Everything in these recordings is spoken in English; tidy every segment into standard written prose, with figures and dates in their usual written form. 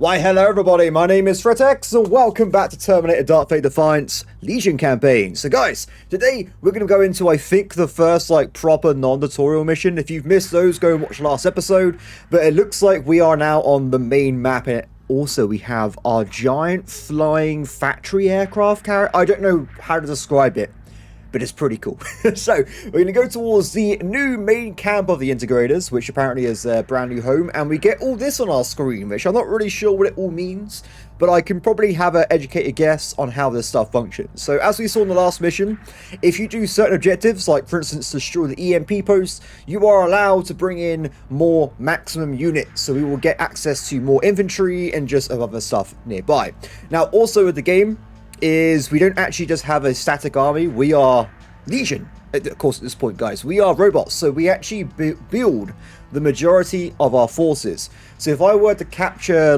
Why hello everybody, my name is Fretex and welcome back to Terminator Dark Fate Defiance Legion campaign. So guys, today we're going to go into I think the first proper non-tutorial mission. If you've missed those, go and watch last episode. But it looks like we are now on the main map. And also we have our giant flying factory aircraft carrier. I don't know how to describe it, but it's pretty cool. So we're going to go towards the new main camp of the Integrators, which apparently is their brand new home, and we get all this on our screen, which I'm not really sure what it all means, but I can probably have an educated guess on how this stuff functions. So as we saw in the last mission, if you do certain objectives, like for instance destroy the EMP post, you are allowed to bring in more maximum units, so we will get access to more infantry and just other stuff nearby. Now also with the game, is we don't actually just have a static army, we are Legion. Of course at this point guys, we are robots, so we actually build the majority of our forces. So if I were to capture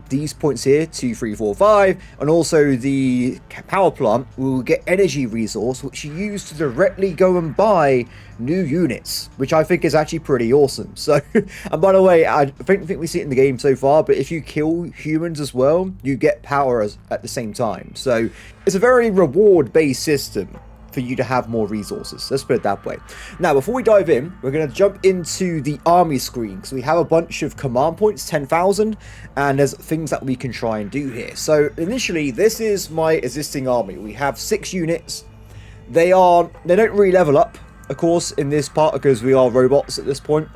these points here, 2, 3, 4, 5, and also the power plant, we will get energy resource which you use to directly go and buy new units, which I think is actually pretty awesome. So, and by the way, I don't think we see it in the game so far, but if you kill humans as well, you get power at the same time. So it's a very reward-based system for you to have more resources. Let's put it that way. Now, before we dive in, we're going to jump into the army screen, because we have a bunch of command points, 10,000, and there's things that we can try and do here. So initially, this is my existing army. We have 6 units. They don't really level up, of course, in this part, because we are robots at this point,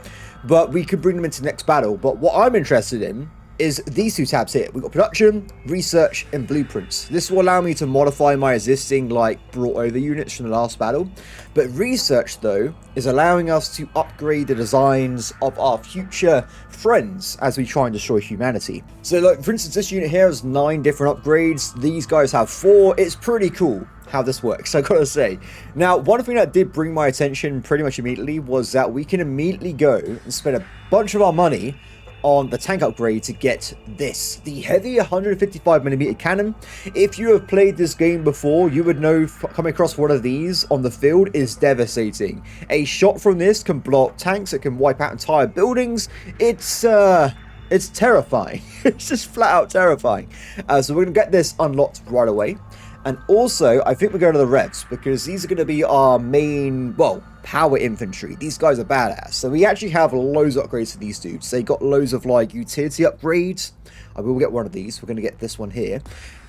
but we can bring them into the next battle. But what I'm interested in is these 2 tabs here. We've got production, research, and blueprints. This will allow me to modify my existing brought over units from the last battle. But research though is allowing us to upgrade the designs of our future friends as we try and destroy humanity. So for instance, this unit here has 9 different upgrades. These guys have 4. It's pretty cool how this works, I gotta say. Now, one thing that did bring my attention pretty much immediately was that we can immediately go and spend a bunch of our money on the tank upgrade to get this, the heavy 155mm cannon. If you have played this game before, you would know coming across one of these on the field is devastating. A shot from this can blow up tanks, it can wipe out entire buildings. It's terrifying. It's just flat out terrifying. So we're gonna get this unlocked right away. And also, I think we're going to the Revs, because these are going to be our main, power infantry. These guys are badass. So we actually have loads of upgrades for these dudes. They got loads of utility upgrades. I will get one of these. We're going to get this one here.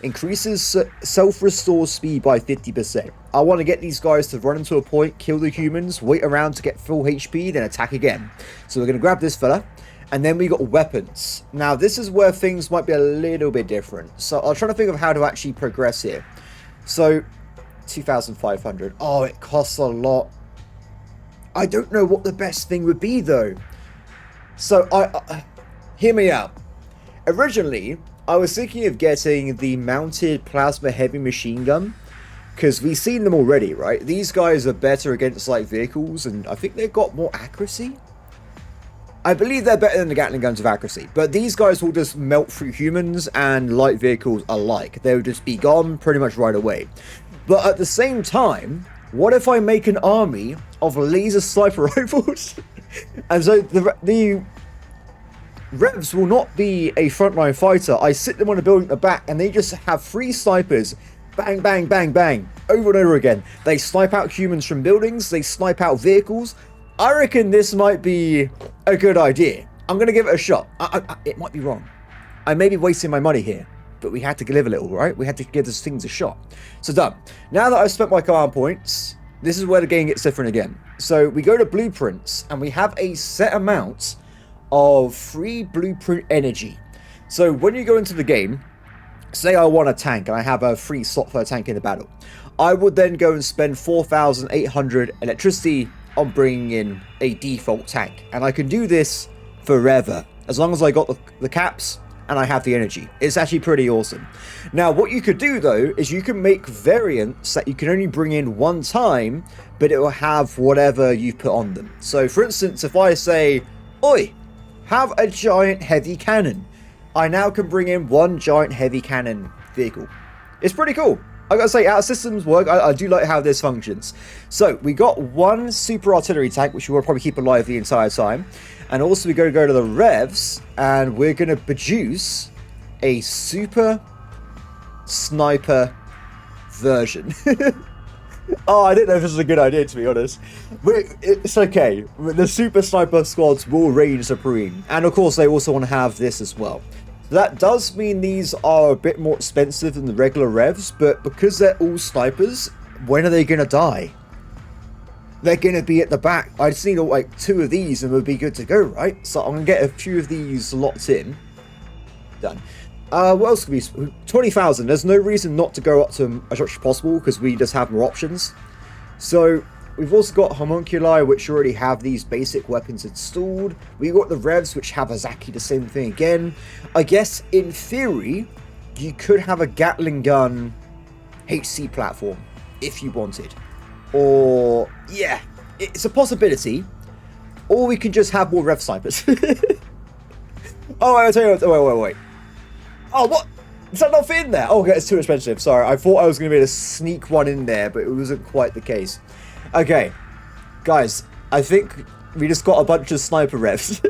Increases self-restore speed by 50%. I want to get these guys to run into a point, kill the humans, wait around to get full HP, then attack again. So we're going to grab this fella. And then we got weapons. Now, this is where things might be a little bit different. So I'm trying to think of how to actually progress here. So, 2,500. Oh, it costs a lot. I don't know what the best thing would be, though. So, hear me out. Originally, I was thinking of getting the mounted plasma heavy machine gun, because we've seen them already, right? These guys are better against, vehicles, and I think they've got more accuracy. I believe they're better than the Gatling guns of accuracy, but these guys will just melt through humans and light vehicles alike. They'll just be gone pretty much right away. But at the same time, what if I make an army of laser sniper rifles? And so the Revs will not be a frontline fighter. I sit them on a building at the back and they just have 3 snipers. Bang, bang, bang, bang. Over and over again. They snipe out humans from buildings. They snipe out vehicles. I reckon this might be a good idea. I'm going to give it a shot. It might be wrong. I may be wasting my money here, but we had to live a little, right? We had to give these things a shot. So done. Now that I've spent my command points, this is where the game gets different again. So we go to blueprints, and we have a set amount of free blueprint energy. So when you go into the game, say I want a tank, and I have a free slot for a tank in the battle. I would then go and spend 4,800 electricity on bringing in a default tank, and I can do this forever as long as I got the caps and I have the energy. It's actually pretty awesome. Now what you could do though is you can make variants that you can only bring in one time, but it will have whatever you put on them. So for instance, if I say, oi, have a giant heavy cannon, I now can bring in one giant heavy cannon vehicle. It's pretty cool. I gotta say, our systems work. I do like how this functions. So we got one super artillery tank, which we will probably keep alive the entire time, and also we go to the Revs, and we're gonna produce a super sniper version. Oh, I didn't know if this was a good idea, to be honest. But it's okay. The super sniper squads will reign supreme. And of course, they also want to have this as well. So that does mean these are a bit more expensive than the regular revs, but because they're all snipers, when are they going to die? They're going to be at the back. I just need like 2 of these and we'll be good to go, right? So I'm going to get a few of these locked in. Done. What else could we... 20,000. There's no reason not to go up to as much as possible because we just have more options. So we've also got homunculi, which already have these basic weapons installed. We've got the revs, which have exactly the same thing again. I guess, in theory, you could have a Gatling gun HC platform if you wanted. Or, yeah, it's a possibility. Or we can just have more rev snipers. Oh, I'll tell you what, wait. Oh, what? Is that not fit in there? Oh, okay, it's too expensive. Sorry, I thought I was going to be able to sneak one in there, but it wasn't quite the case. Okay, guys, I think we just got a bunch of sniper revs.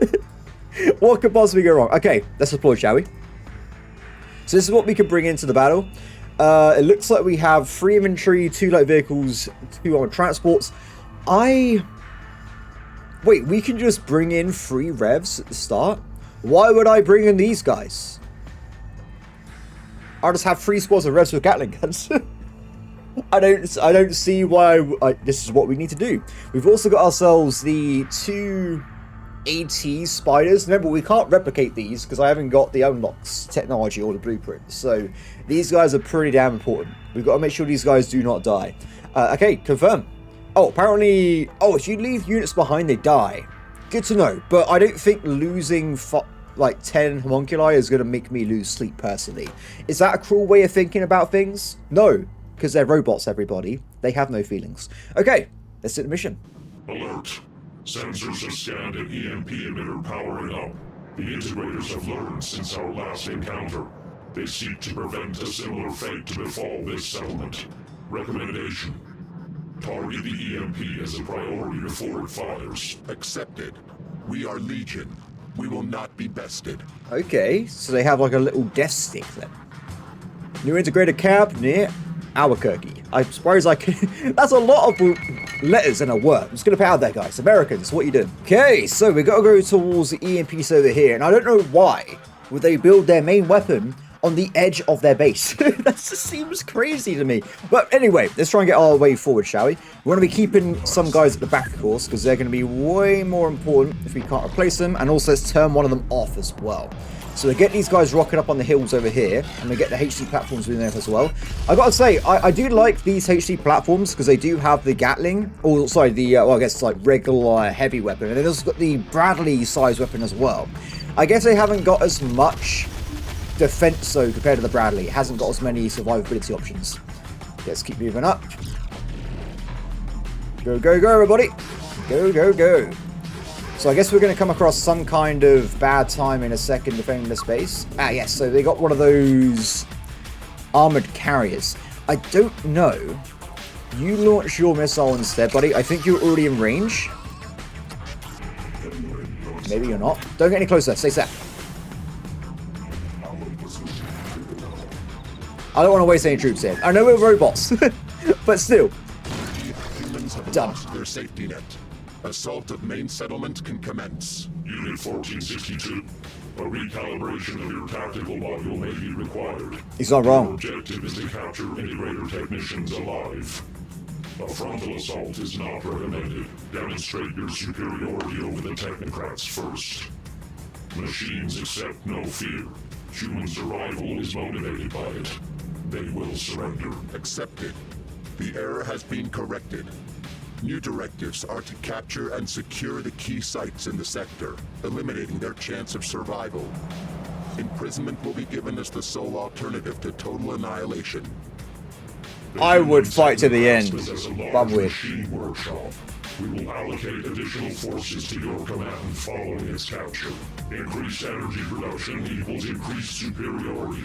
What could possibly go wrong? Okay, let's applaud, shall we? So this is what we can bring into the battle. It looks like we have 3 infantry, 2 light vehicles, 2 armored transports. Wait, we can just bring in 3 revs at the start? Why would I bring in these guys? I'll just have 3 squads of revs with Gatling guns. I don't see why this is what we need to do. We've also got ourselves the 2 AT spiders. Remember, we can't replicate these because I haven't got the unlocks technology or the blueprints. So these guys are pretty damn important. We've got to make sure these guys do not die. Okay, confirm. Oh, apparently... Oh, if you leave units behind, they die. Good to know. But I don't think losing... like 10 homunculi is going to make me lose sleep personally. Is that a cruel way of thinking about things? No, because they're robots, everybody. They have no feelings. Okay, let's do the mission. Alert. Sensors have scanned an EMP emitter powering up. The Integrators have learned since our last encounter. They seek to prevent a similar fate to befall this settlement. Recommendation. Target the EMP as a priority before it fires. Accepted. We are Legion. We will not be bested. Okay, so they have like a little death stick then. New integrated camp near Albuquerque. I suppose I can... That's a lot of letters in a word. I'm just going to put it out there, guys. Americans, what are you doing? Okay, so we got to go towards the EMPs over here. And I don't know why would they build their main weapon on the edge of their base. That just seems crazy to me. But anyway, let's try and get our way forward, shall we? We're going to be keeping some guys at the back, of course, because they're going to be way more important if we can't replace them. And also, let's turn one of them off as well. So we get these guys rocking up on the hills over here, and we get the HC platforms in there as well. I got to say, I do like these HC platforms because they do have the Gatling, or sorry, the well, I guess it's like regular heavy weapon, and then also got the Bradley size weapon as well. I guess they haven't got as much defense though compared to the Bradley. It hasn't got as many survivability options. Let's keep moving up. Go, go, go, everybody. Go, go, go. So I guess we're going to come across some kind of bad time in a second defending the space. Ah, yes, so they got one of those armored carriers. I don't know. You launch your missile instead, buddy. I think you're already in range. Maybe you're not. Don't get any closer. Stay set. I don't want to waste any troops here. I know we're robots, but still. Humans have Done. lost their safety net. Assault of main settlement can commence. Unit 1462. A recalibration of your tactical module may be required. He's not wrong. Your objective is to capture Integrator technicians alive. A frontal assault is not recommended. Demonstrate your superiority over the technocrats first. Machines accept no fear. Human survival is motivated by it. They will surrender. Accepted. The error has been corrected. New directives are to capture and secure the key sites in the sector, eliminating their chance of survival. Imprisonment will be given as the sole alternative to total annihilation. I would fight to the end. But machine workshop. We will allocate additional forces to your command following its capture. Increased energy production equals increased superiority.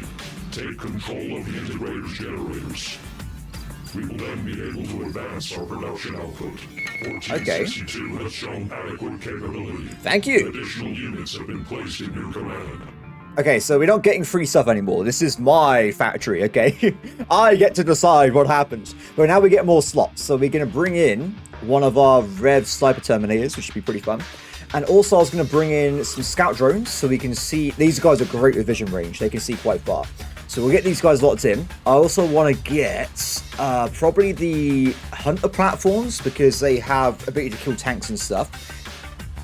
Take control of the Integrators generators. We will then be able to advance our production output. 1462 has shown adequate capability. Thank you. Additional units have been placed in your command. Okay, so we're not getting free stuff anymore. This is my factory, okay? I get to decide what happens. But now we get more slots. So we're going to bring in one of our Rev Sniper Terminators, which should be pretty fun. And also I was going to bring in some scout drones so we can see... These guys are great with vision range. They can see quite far. So we'll get these guys locked in. I also want to get probably the hunter platforms because they have ability to kill tanks and stuff.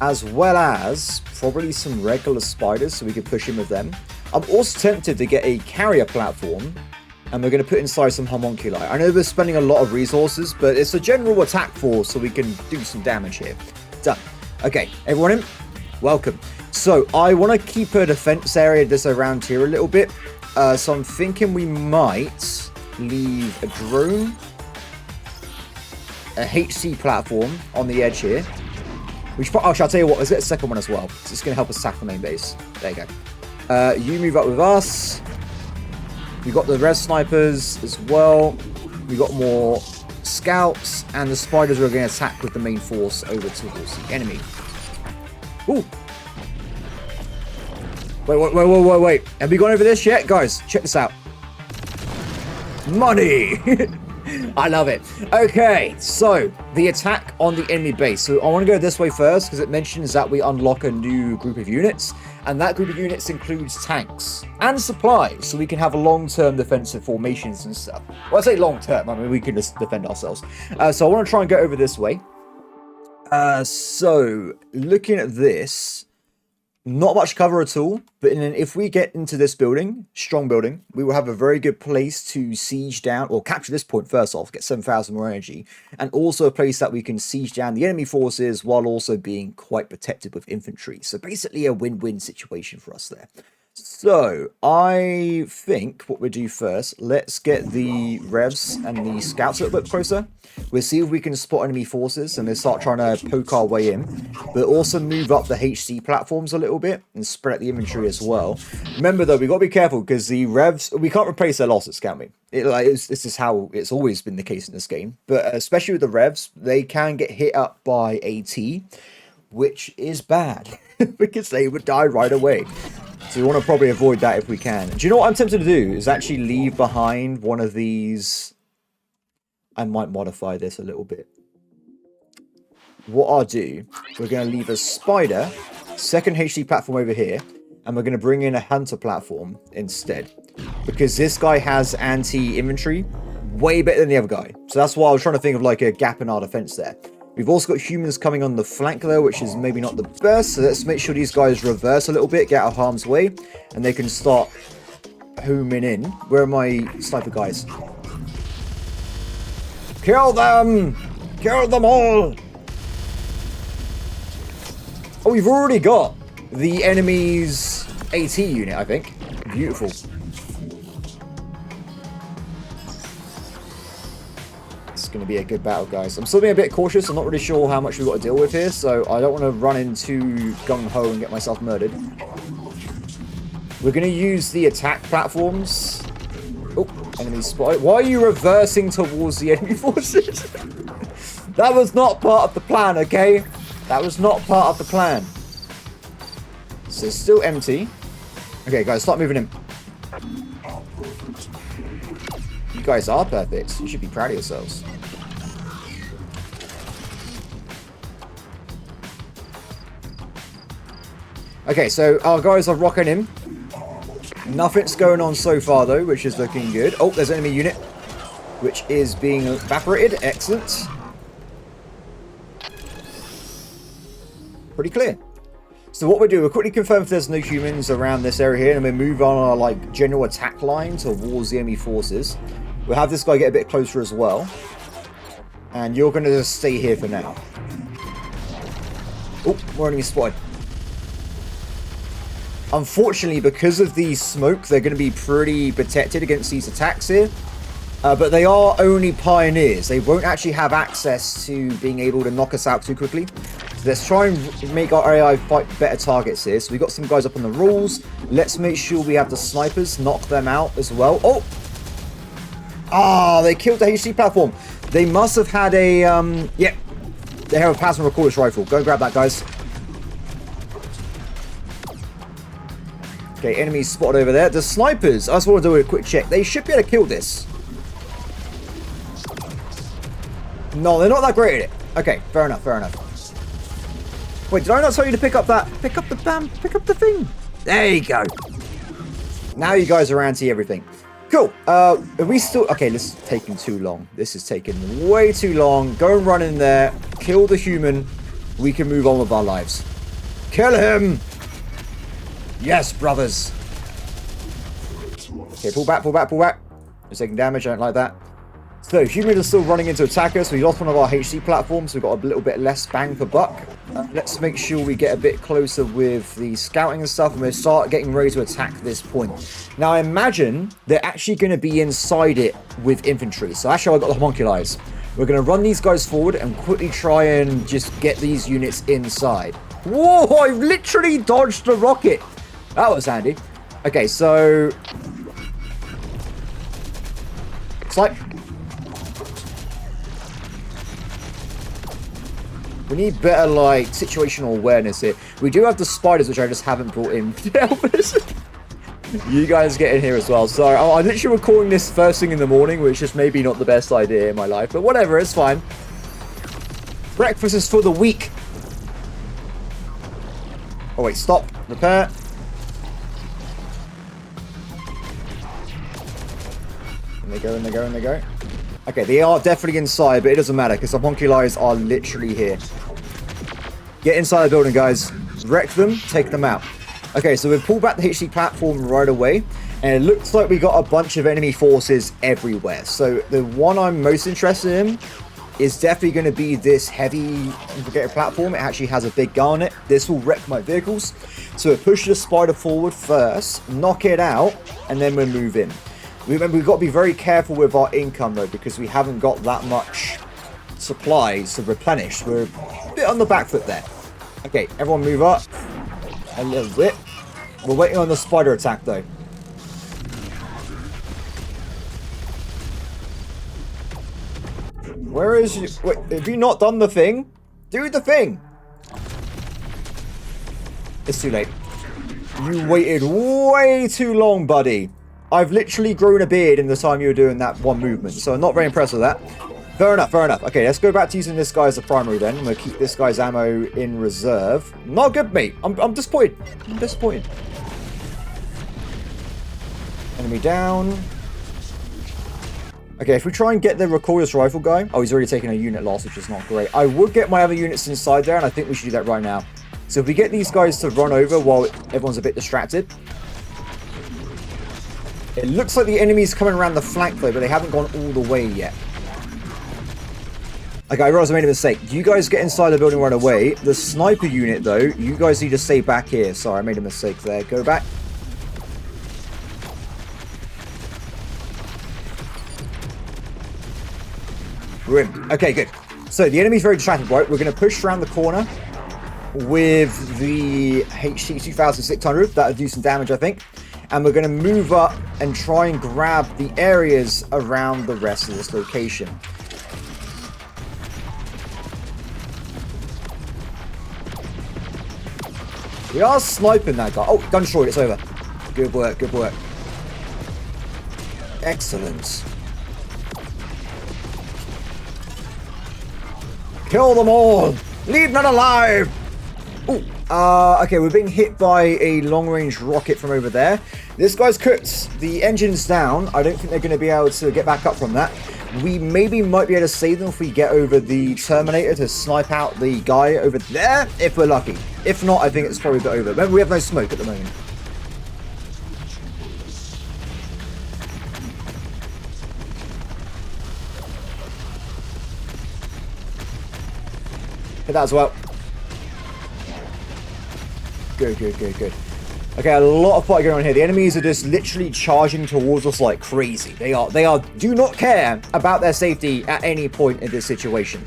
As well as probably some regular spiders so we can push in with them. I'm also tempted to get a carrier platform and we're going to put inside some homunculi. I know we're spending a lot of resources, but it's a general attack force so we can do some damage here. Done. Okay, everyone in? Welcome. So I want to keep a defense area this around here a little bit. So I'm thinking we might leave a drone, a HC platform on the edge here. I'll tell you what, let's get a second one as well. So it's going to help us attack the main base. There you go. You move up with us. We've got the res snipers as well. We've got more scouts. And the spiders are going to attack with the main force over towards the enemy. Ooh. Wait. Have we gone over this yet? Guys, check this out. Money! I love it. Okay, so the attack on the enemy base. So I want to go this way first because it mentions that we unlock a new group of units. And that group of units includes tanks and supplies. So we can have long-term defensive formations and stuff. Well, I say long-term. I mean, we can just defend ourselves. So I want to try and go over this way. So looking at this... Not much cover at all, but if we get into this building, strong building, we will have a very good place to siege down, or capture this point first off, get 7,000 more energy, and also a place that we can siege down the enemy forces while also being quite protected with infantry. So basically a win-win situation for us there. So, I think what we'll do first, let's get the revs and the scouts a little bit closer. We'll see if we can spot enemy forces and we'll start trying to poke our way in. But also move up the HC platforms a little bit and spread out the infantry as well. Remember though, we've got to be careful because the revs, we can't replace their losses, can we? This is how it's always been the case in this game. But especially with the revs, they can get hit up by AT, which is bad because they would die right away. So we want to probably avoid that if we can. Do you know what I'm tempted to do? Is actually leave behind one of these. I might modify this a little bit. What I'll do, we're going to leave a spider, second HD platform over here, and we're going to bring in a hunter platform instead. Because this guy has anti-infantry way better than the other guy. So that's why I was trying to think of like a gap in our defense there. We've also got humans coming on the flank there, which is maybe not the best. So let's make sure these guys reverse a little bit, get out of harm's way, and they can start homing in. Where are my sniper guys? Kill them! Kill them all! Oh, we've already got the enemy's AT unit, I think. Beautiful. Going to be a good battle, guys. I'm still being a bit cautious. I'm not really sure how much we've got to deal with here, so I don't want to run into gung-ho and get myself murdered. We're going to use the attack platforms. Oh, enemy spotted. Why are you reversing towards the enemy forces? That was not part of the plan, okay? That was not part of the plan. So it's still empty. Okay, guys, start moving in. You guys are perfect. You should be proud of yourselves. Okay, so our guys are rocking in. Nothing's going on so far, though, which is looking good. Oh, there's an enemy unit, which is being evaporated. Excellent. Pretty clear. So what we do, we'll quickly confirm if there's no humans around this area here, and we move on our like general attack line towards the enemy forces. We'll have this guy get a bit closer as well. And you're going to just stay here for now. Oh, more enemy spotted. Unfortunately, because of the smoke, they're going to be pretty protected against these attacks here. But they are only pioneers. They won't actually have access to being able to knock us out too quickly. So let's try and make our AI fight better targets here. So we've got some guys up on the rules. Let's make sure we have the snipers knock them out as well. Oh! Ah, they killed the HC platform. They must have had a, yeah. They have a plasma recorder's rifle. Go grab that, guys. Okay, enemies spotted over there. The snipers, I just want to do a quick check. They should be able to kill this. No, they're not that great at it. Okay, fair enough, fair enough. Wait, did I not tell you to pick up that? Pick up the thing. There you go. Now you guys are anti everything. Cool. Are we still... Okay, this is taking too long. This is taking way too long. Go and run in there. Kill the human. We can move on with our lives. Kill him! Yes, brothers. Okay, pull back, pull back, pull back. We're taking damage. I don't like that. So, humans are still running in to attack us. We lost one of our HC platforms, so we've got a little bit less bang for buck. Let's make sure we get a bit closer with the scouting and stuff, and we'll start getting ready to attack this point. Now, I imagine they're actually going to be inside it with infantry. So, actually, I've got the homunculi. We're going to run these guys forward and quickly try and just get these units inside. Whoa, I literally dodged a rocket. That was handy. Okay, so... It's like... We need better, like, situational awareness here. We do have the spiders, which I just haven't brought in to help us. You guys get in here as well. So, I'm literally recording this first thing in the morning, which is maybe not the best idea in my life. But whatever, it's fine. Breakfast is for the weak. Oh, wait, stop. Repair. In they go, in they go, in they go. Okay, they are definitely inside, but it doesn't matter because the homunculi are literally here. Get inside the building, guys. Wreck them, take them out. Okay, so we've pulled back the HC platform right away, and it looks like we got a bunch of enemy forces everywhere. So the one I'm most interested in is definitely going to be this heavy Integrator platform. It actually has a big gun on it. This will wreck my vehicles. So we push the spider forward first, knock it out, and then we'll move in. Remember, we've got to be very careful with our income, though, because we haven't got that much supplies to replenish. We're a bit on the back foot there. Okay, everyone move up a little bit. We're waiting on the spider attack, though. Where is you? Wait, have you not done the thing? Do the thing! It's too late. You waited way too long, buddy. I've literally grown a beard in the time you were doing that one movement, so I'm not very impressed with that. Fair enough, fair enough. Okay, let's go back to using this guy as a primary then. I'm going to keep this guy's ammo in reserve. Not good, mate. I'm disappointed. I'm disappointed. Enemy down. Okay, if we try and get the recoilless rifle guy... Oh, he's already taken a unit loss, which is not great. I would get my other units inside there, and I think we should do that right now. So if we get these guys to run over while everyone's a bit distracted... It looks like the enemy's coming around the flank, though, but they haven't gone all the way yet. Okay, I realize I made a mistake. You guys get inside the building right away. The sniper unit, though, you guys need to stay back here. Sorry, I made a mistake there. Go back. We're in. Okay, good. So, the enemy's very distracted, right? We're going to push around the corner with the HC 2600. That'll do some damage, I think. And we're going to move up and try and grab the areas around the rest of this location. We are sniping that guy. Oh, gun destroyed. It's over. Good work. Good work. Excellent. Kill them all. Leave none alive. Ooh. Okay, we're being hit by a long-range rocket from over there. This guy's cooked. The engine's down. I don't think they're going to be able to get back up from that. We maybe might be able to save them if we get over the Terminator to snipe out the guy over there, if we're lucky. If not, I think it's probably a bit over. Remember, we have no smoke at the moment. Hit that as well. Good, good, good, good. Okay, a lot of fight going on here. The enemies are just literally charging towards us like crazy. They do not care about their safety at any point in this situation.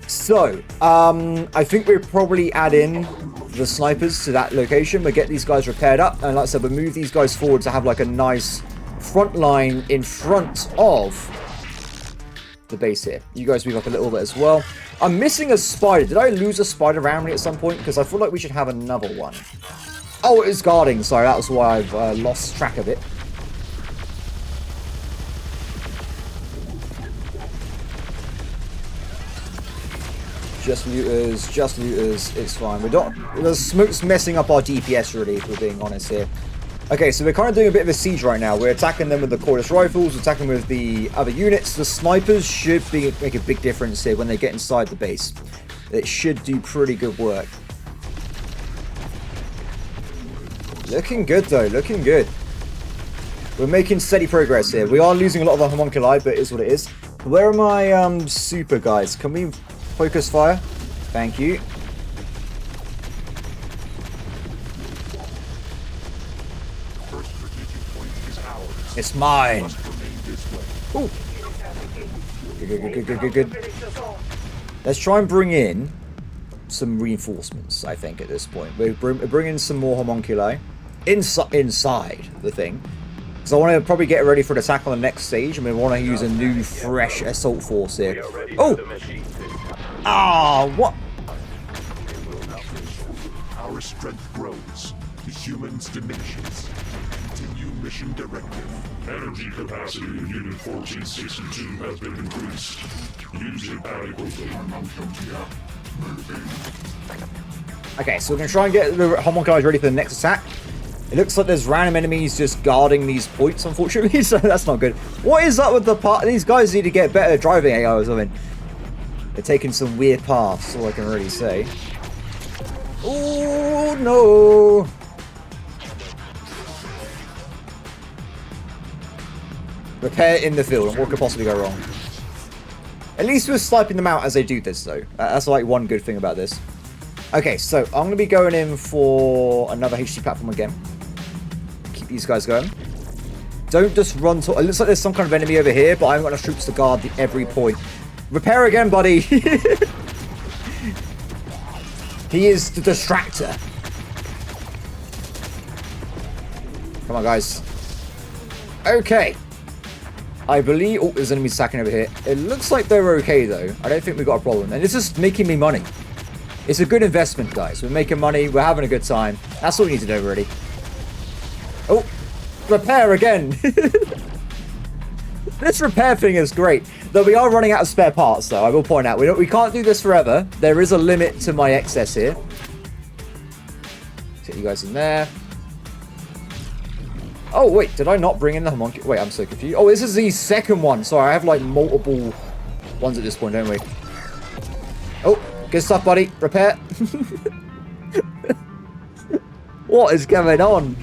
So, I think we'll probably add in the snipers to that location. We'll get these guys repaired up. And like I said, we'll move these guys forward to have like a nice front line in front of the base here. You guys move up a little bit as well. I'm missing a spider. Did I lose a spider around me at some point? Because I feel like we should have another one. Oh, it is guarding. Sorry, that was why I've lost track of it. Just looters, just looters. It's fine. We don't. The smoke's messing up our DPS, really, if we're being honest here. Okay, so we're kind of doing a bit of a siege right now. We're attacking them with the cordless rifles, attacking with the other units. The snipers should make a big difference here when they get inside the base. It should do pretty good work. Looking good, though. Looking good. We're making steady progress here. We are losing a lot of the homunculi, but it is what it is. Where are my super guys? Can we focus fire? Thank you. It's mine. Ooh. Good. Let's try and bring in some reinforcements, I think, at this point. We're bringing some more homunculi inside the thing. Because I want to probably get ready for an attack on the next stage, and we want to use a new, fresh assault force here. Oh! Ah, what? Our strength grows. The humans diminishes. Continue mission directive. Energy capacity in Unit 1462 has been increased. Use it adequately. Okay, so we're going to try and get the homunculi ready for the next attack. It looks like there's random enemies just guarding these points, unfortunately, so that's not good. What is up with the part? These guys need to get better driving AI or something. They're taking some weird paths, all I can really say. Oh, no. Repair in the field. What could possibly go wrong? At least we're sniping them out as they do this, though. That's like one good thing about this. Okay, so I'm going to be going in for another HC platform again. Keep these guys going. Don't just run to... It looks like there's some kind of enemy over here, but I've got enough troops to guard every point. Repair again, buddy. He is the distractor. Come on, guys. Okay. I believe... Oh, there's enemies attacking over here. It looks like they're okay, though. I don't think we've got a problem. And this is making me money. It's a good investment, guys. We're making money. We're having a good time. That's all we need to do, really. Oh, repair again. This repair thing is great. Though we are running out of spare parts, though. I will point out. We can't do this forever. There is a limit to my excess here. Get you guys in there. Oh, wait. Did I not bring in the homunculi? Wait, I'm so confused. Oh, this is the second one. Sorry, I have, like, multiple ones at this point, don't we? Oh. Good stuff, buddy. Repair. What is going on?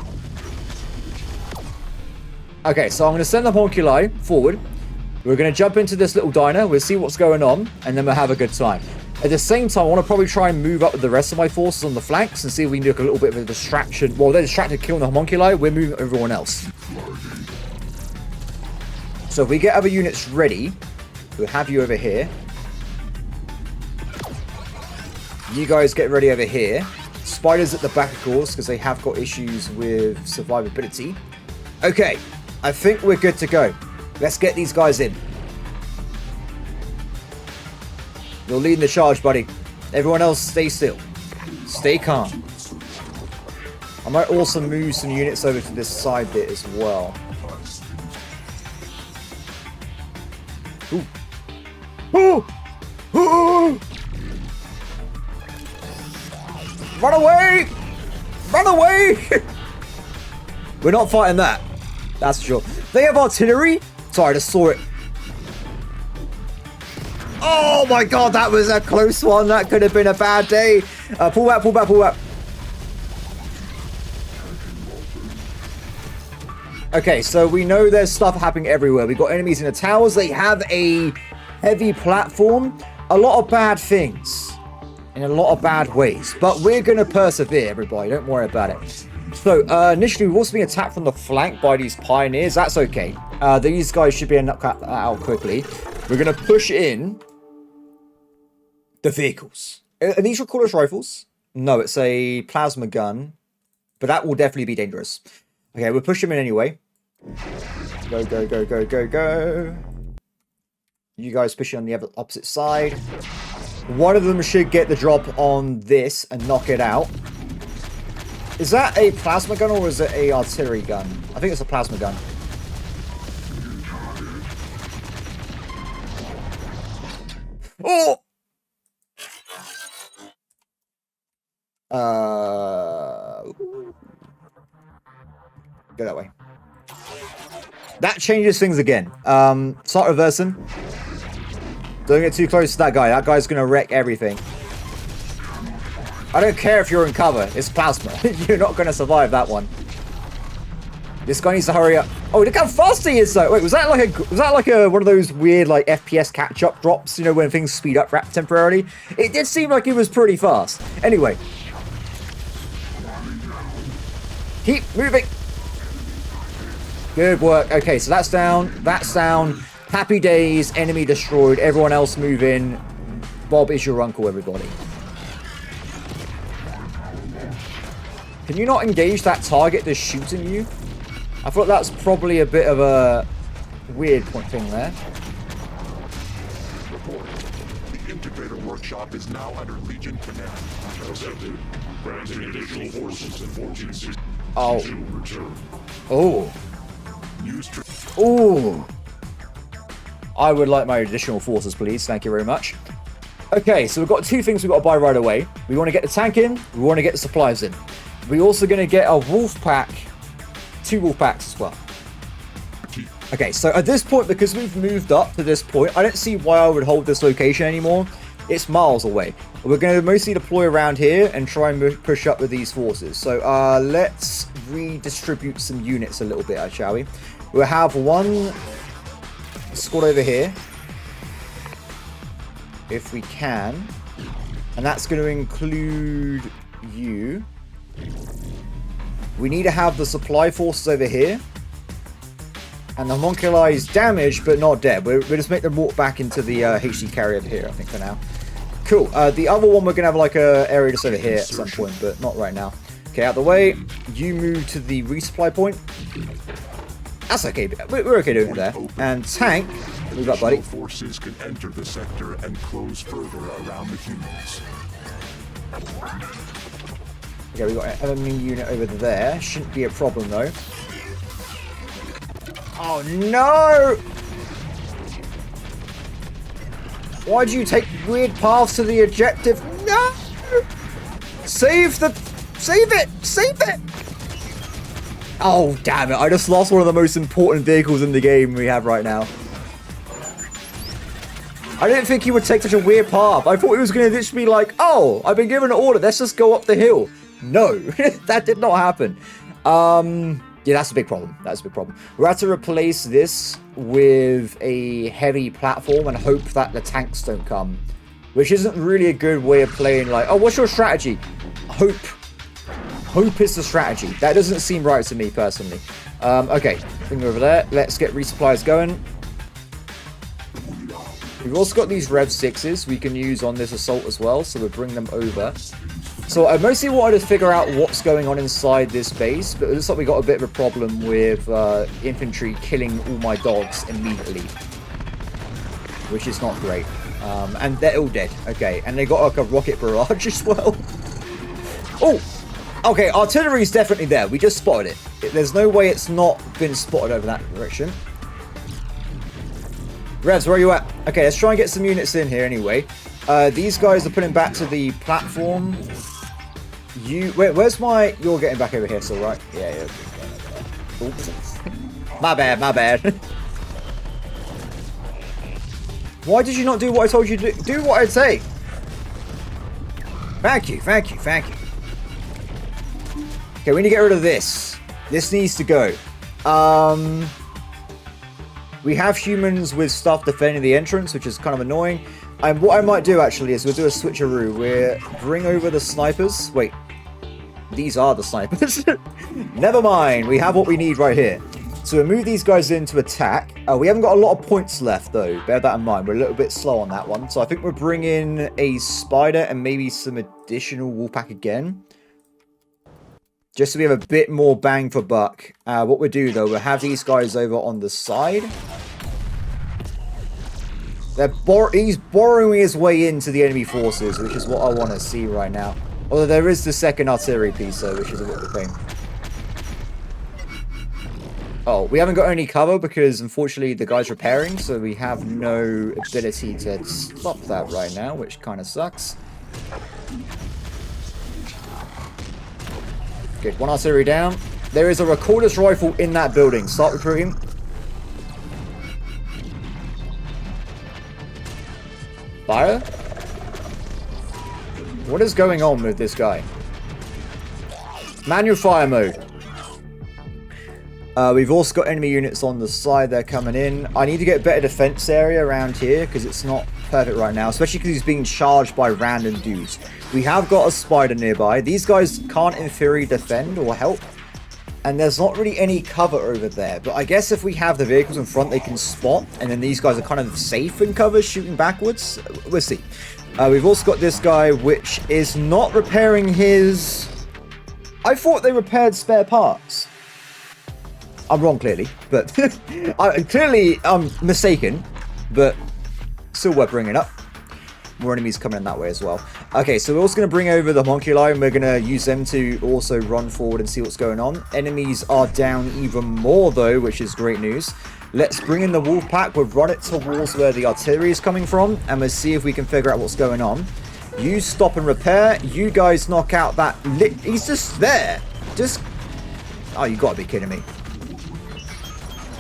Okay, so I'm going to send the homunculi forward. We're going to jump into this little diner. We'll see what's going on, and then we'll have a good time. At the same time, I want to probably try and move up with the rest of my forces on the flanks and see if we can do a little bit of a distraction. Well, they're distracted killing the homunculi. We're moving everyone else. So if we get other units ready, we'll have you over here. You guys get ready over here. Spiders at the back, of course, because they have got issues with survivability. Okay, I think we're good to go. Let's get these guys in. You're leading the charge, buddy. Everyone else, stay still. Stay calm. I might also move some units over to this side bit as well. Ooh. Ooh. Ooh. Run away! Run away! We're not fighting that. That's for sure. They have artillery? Sorry, I just saw it. Oh my god, that was a close one. That could have been a bad day. Pull back, pull back, pull back. Okay, so we know there's stuff happening everywhere. We've got enemies in the towers. They have a heavy platform. A lot of bad things. In a lot of bad ways. But we're going to persevere, everybody. Don't worry about it. So, initially, we've also been attacked from the flank by these pioneers. That's okay. These guys should be able to cut that out quickly. We're going to push in the vehicles. Are these recordless rifles? No, it's a plasma gun. But that will definitely be dangerous. Okay, we'll push them in anyway. Go, go, go, go, go, go. You guys push it on the opposite side. One of them should get the drop on this and knock it out. Is that a plasma gun or is it a artillery gun? I think it's a plasma gun. Oh! Go that way. That changes things again. Start reversing. Don't get too close to that guy. That guy's gonna wreck everything. I don't care if you're in cover. It's plasma. You're not gonna survive that one. This guy needs to hurry up. Oh, look how fast he is though. Wait, was that like a one of those weird like FPS catch-up drops? You know, when things speed up temporarily? It did seem like it was pretty fast. Anyway. Keep moving. Good work. Okay, so that's down. That's down. Happy days. Enemy destroyed. Everyone else move in. Bob is your uncle, everybody. Can you not engage that target that's shooting you? I thought that's probably a bit of a weird point thing there. The Integrator workshop is now under Legion command. Accepted. Granting additional forces in 1460. Oh. Return. Oh. Oh. I would like my additional forces, please. Thank you very much. Okay, so we've got two things we've got to buy right away. We want to get the tank in. We want to get the supplies in. We're also going to get a wolf pack. 2 wolf packs as well. Okay, so at this point, because we've moved up to this point, I don't see why I would hold this location anymore. It's miles away. We're going to mostly deploy around here and try and push up with these forces. So let's redistribute some units a little bit, shall we? We'll have one squad over here, if we can. And that's going to include you. We need to have the supply forces over here. And the homunculi is damaged, but not dead. We'll just make them walk back into the HC carrier here, I think, for now. Cool. The other one, we're going to have like a area just over here at some point, but not right now. Okay, out of the way. You move to the resupply point. That's okay. We're okay doing it there. And tank, move up, buddy. Forces can enter the sector and close further around the humans. Okay, we've got an enemy unit over there. Shouldn't be a problem, though. Oh, no! Why do you take weird paths to the objective? No! Save it! Save it! Oh, damn it. I just lost one of the most important vehicles in the game we have right now. I didn't think he would take such a weird path. I thought he was going to literally be like, oh, I've been given an order. Let's just go up the hill. No, that did not happen. Yeah, that's a big problem. That's a big problem. We're going to replace this with a heavy platform and hope that the tanks don't come. Which isn't really a good way of playing, like, oh, what's your strategy? Hope. Hope is the strategy. That doesn't seem right to me, personally. Okay, thing over there. Let's get resupplies going. We've also got these Rev 6s we can use on this assault as well, so we'll bring them over. So I mostly wanted to figure out what's going on inside this base, but it looks like we got a bit of a problem with infantry killing all my dogs immediately. Which is not great. And they're all dead. Okay, and they got like a rocket barrage as well. Oh! Okay, artillery's definitely there. We just spotted it. There's no way it's not been spotted over that direction. Revs, where are you at? Okay, let's try and get some units in here anyway. These guys are putting back to the platform. Where's my... You're getting back over here still, right? Yeah. Oops. My bad. Why did you not do what I told you to do? Do what I say. Thank you. Okay, we need to get rid of this. This needs to go. We have humans with stuff defending the entrance, which is kind of annoying. And what I might do, actually, is we'll do a switcheroo. We'll bring over the snipers. Wait. These are the snipers. Never mind. We have what we need right here. So we'll move these guys in to attack. We haven't got a lot of points left, though. Bear that in mind. We're a little bit slow on that one. So I think we'll bring in a spider and maybe some additional wolfpack again. Just so we have a bit more bang for buck. What we'll do, though, we'll have these guys over on the side. He's borrowing his way into the enemy forces, which is what I want to see right now. Although there is the second artillery piece, though, which is a bit of a pain. Oh, we haven't got any cover because, unfortunately, the guy's repairing, so we have no ability to stop that right now, which kind of sucks. Good, one artillery down. There is a recorder's rifle in that building. Start recruiting. Fire? What is going on with this guy? Manual fire mode. We've also got enemy units on the side. They're coming in. I need to get a better defense area around here because it's not perfect right now, especially because he's being charged by random dudes. We have got a spider nearby. These guys can't in theory defend or help, and there's not really any cover over there. But I guess if we have the vehicles in front, they can spot, and then these guys are kind of safe in cover shooting backwards. We'll see. We've also got this guy, which is not repairing his... I thought they repaired spare parts. I'm wrong, clearly, but clearly I'm mistaken, but still worth bringing up. More enemies coming in that way as well. Okay, so we're also going to bring over the homunculi, and we're going to use them to also run forward and see what's going on. Enemies are down even more, though, which is great news. Let's bring in the wolf pack. We'll run it towards where the artillery is coming from, and we'll see if we can figure out what's going on. You stop and repair. You guys knock out that... He's just there. Just... Oh, you gotta be kidding me.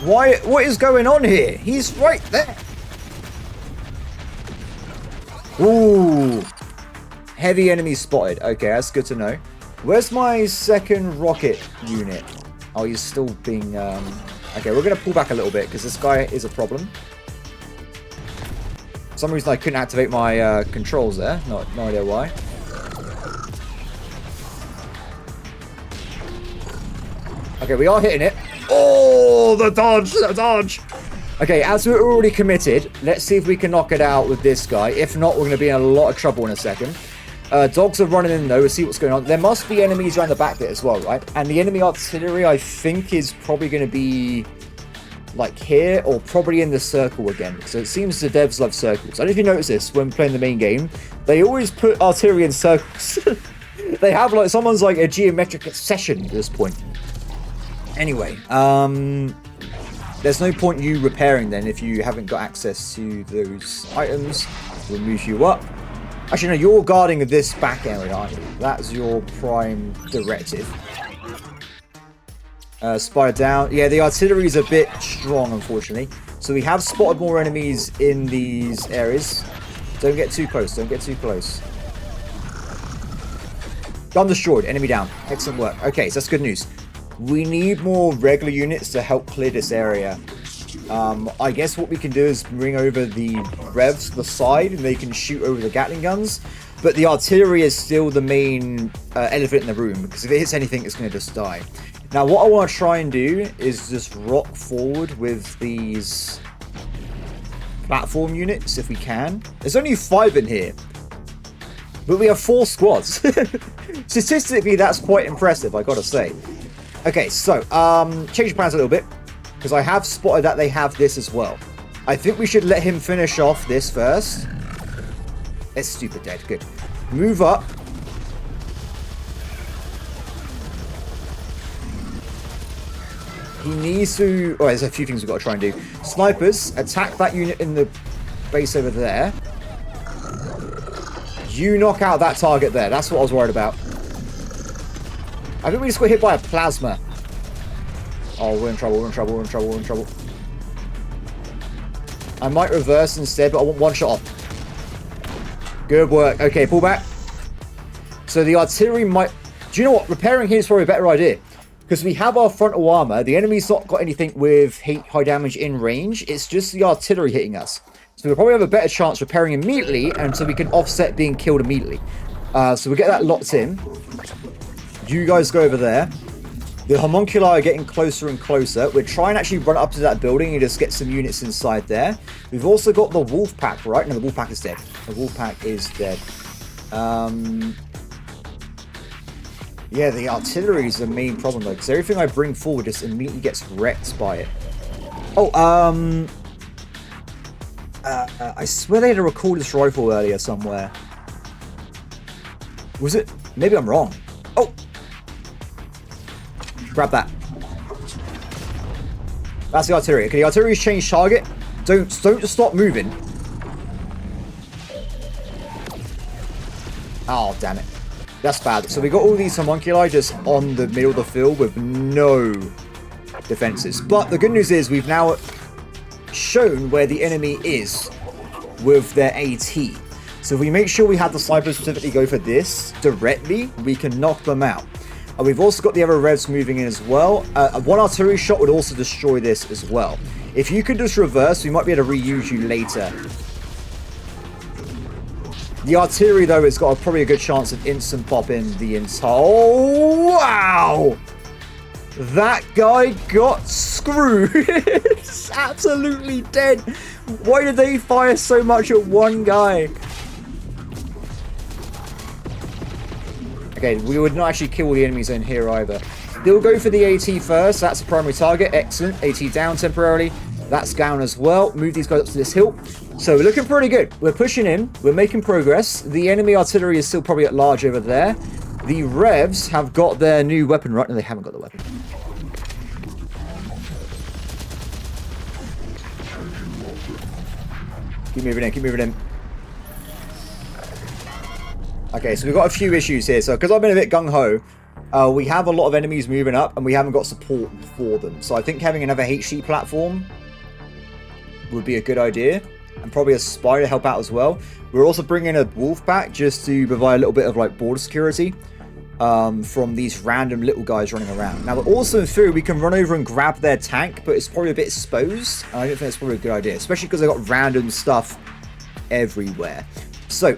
Why? What is going on here? He's right there. Ooh. Heavy enemy spotted. Okay, that's good to know. Where's my second rocket unit? Oh, he's still being... Okay, we're going to pull back a little bit because this guy is a problem. For some reason I couldn't activate my controls there. No idea why. Okay, we are hitting it. Oh, the dodge! The dodge! Okay, as we're already committed, let's see if we can knock it out with this guy. If not, we're going to be in a lot of trouble in a second. Dogs are running in though. We'll see what's going on. There must be enemies around the back there as well, right? And the enemy artillery, I think, is probably going to be like here or probably in the circle again. So it seems the devs love circles. I don't know if you notice this when playing the main game. They always put artillery in circles. They have like someone's like a geometric succession at this point. Anyway, there's no point you repairing then if you haven't got access to those items. We'll move you up. Actually, no, you're guarding this back area, aren't you? That's your prime directive. Spider down. Yeah, the artillery is a bit strong, unfortunately. So we have spotted more enemies in these areas. Don't get too close. Don't get too close. Gun destroyed. Enemy down. Excellent work. Okay, so that's good news. We need more regular units to help clear this area. I guess what we can do is bring over the revs to the side and they can shoot over the Gatling guns. But the artillery is still the main elephant in the room because if it hits anything, it's going to just die. Now, what I want to try and do is just rock forward with these platform units if we can. There's only 5 in here, but we have 4 squads. Statistically, that's quite impressive, I gotta say. Okay, so, change plans a little bit, because I have spotted that they have this as well. I think we should let him finish off this first. It's stupid dead, good. Move up. He needs to... Oh, there's a few things we've got to try and do. Snipers, attack that unit in the base over there. You knock out that target there. That's what I was worried about. I think we just got hit by a plasma. Oh, we're in trouble, we're in trouble, we're in trouble, we're in trouble. I might reverse instead, but I want one shot off. Good work. Okay, pull back. So the artillery might... Do you know what? Repairing here is probably a better idea. Because we have our frontal armor. The enemy's not got anything with high damage in range. It's just the artillery hitting us. So we'll probably have a better chance repairing immediately, and so we can offset being killed immediately. So we'll get that locked in. You guys go over there. The homunculi are getting closer and closer. We're trying to actually run up to that building and just get some units inside there. We've also got the wolf pack, right? No, the wolf pack is dead. The wolf pack is dead. Yeah, the artillery is the main problem though, because everything I bring forward just immediately gets wrecked by it. Oh, I swear they had a recorder's rifle earlier somewhere. Was it? Maybe I'm wrong. Oh! Grab that. That's the artillery. Okay, the artillery's changed target. Don't just stop moving. Oh, damn it. That's bad. So we got all these homunculi just on the middle of the field with no defenses. But the good news is we've now shown where the enemy is with their AT. So if we make sure we have the snipers specifically go for this directly, we can knock them out. And we've also got the other revs moving in as well. One artillery shot would also destroy this as well. If you could just reverse, we might be able to reuse you later. The artillery, though, has got probably a good chance of instant popping the entire... Oh, wow! That guy got screwed. It's absolutely dead. Why did they fire so much at one guy? Okay, we would not actually kill the enemies in here either. They'll go for the AT first. That's the primary target. Excellent. AT down temporarily. That's down as well. Move these guys up to this hill. So we're looking pretty good. We're pushing in. We're making progress. The enemy artillery is still probably at large over there. The revs have got their new weapon right. No, they haven't got the weapon. Keep moving in. Keep moving in. Okay, so we've got a few issues here. So because I've been a bit gung-ho, we have a lot of enemies moving up and we haven't got support for them. So I think having another HC platform would be a good idea. And probably a spy to help out as well. We're also bringing a wolf back just to provide a little bit of like border security from these random little guys running around. Now, also in theory, we can run over and grab their tank, but it's probably a bit exposed. And I don't think it's probably a good idea, especially because they've got random stuff everywhere. So,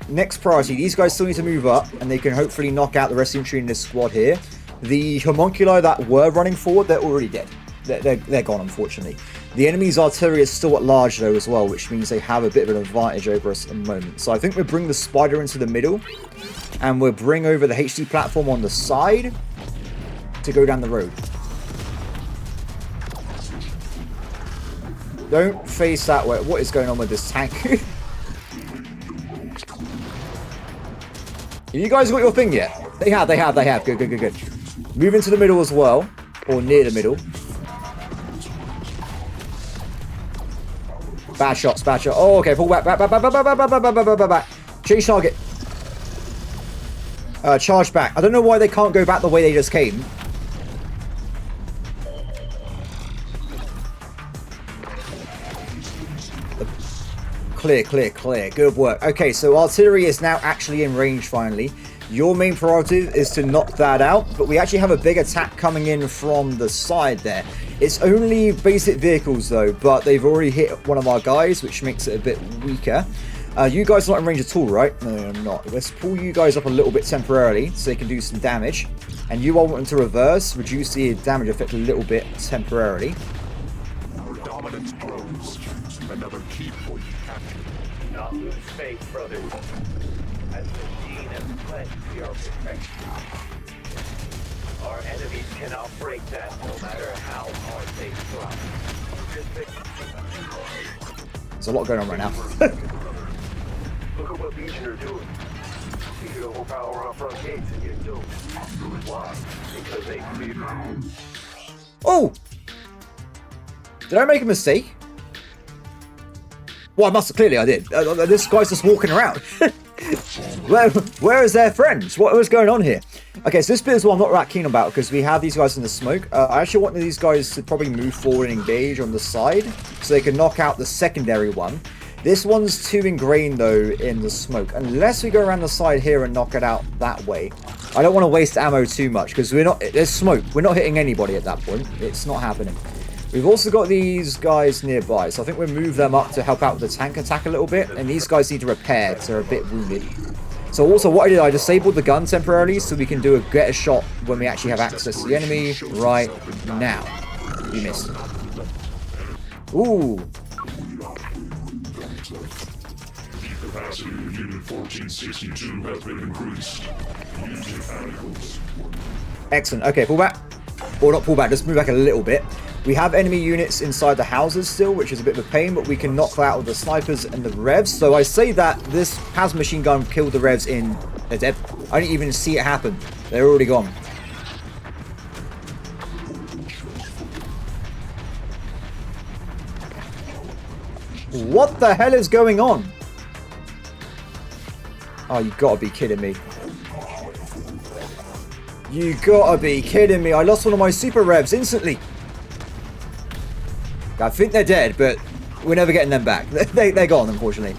next priority. These guys still need to move up, and they can hopefully knock out the rest of the infantry in this squad here. The homunculi that were running forward, they're already dead. They're gone, unfortunately. The enemy's artillery is still at large, though, as well, which means they have a bit of an advantage over us at the moment. So I think we'll bring the spider into the middle, and we'll bring over the HD platform on the side to go down the road. Don't face that way. What is going on with this tank? Have you guys got your thing yet? They have. Good. Move into the middle as well, or near the middle. Bad shots. Oh, okay, pull back. Change target. Charge back. I don't know why they can't go back the way they just came. Clear. Good work. Okay, so artillery is now actually in range finally. Your main priority is to knock that out, but we actually have a big attack coming in from the side there. It's only basic vehicles though, but they've already hit one of our guys, which makes it a bit weaker. You guys are not in range at all, right? No, I'm not. Let's pull you guys up a little bit temporarily so they can do some damage. And you all want them to reverse, reduce the damage effect a little bit temporarily. Our dominance grows. Another key point captured. Not lose faith, brothers. As the gene and pledge, we are perfect. Our enemies cannot break that, no matter how hard they try. There's a lot going on right now. Look at what Legion are doing. You could overpower our front gates and get doomed. Why? Because they fear. Oh! Did I make a mistake? Well, clearly I did. This guy's just walking around. Where is their friends? What was going on here? Okay, so this bit is what I'm not that keen about because we have these guys in the smoke. I actually want these guys to probably move forward and engage on the side so they can knock out the secondary one. This one's too ingrained though in the smoke. Unless we go around the side here and knock it out that way. I don't want to waste ammo too much because there's smoke. We're not hitting anybody at that point. It's not happening. We've also got these guys nearby, so I think we'll move them up to help out with the tank attack a little bit, and these guys need to repair because they're a bit wounded. So also what I did, I disabled the gun temporarily so we can get a shot when we actually have access to the enemy right now. We missed. Ooh. The capacity of Unit 1462 has been increased. Using articles. Excellent. Okay, pull back. Or not pull back, just move back a little bit. We have enemy units inside the houses still, which is a bit of a pain, but we can knock that out with the snipers and the revs. So I say that this plasma machine gun killed the revs in a dead I didn't even see it happen. They're already gone. What the hell is going on? Oh, you gotta be kidding me. You gotta be kidding me. I lost one of my super revs instantly. I think they're dead, but we're never getting them back. They're gone, unfortunately.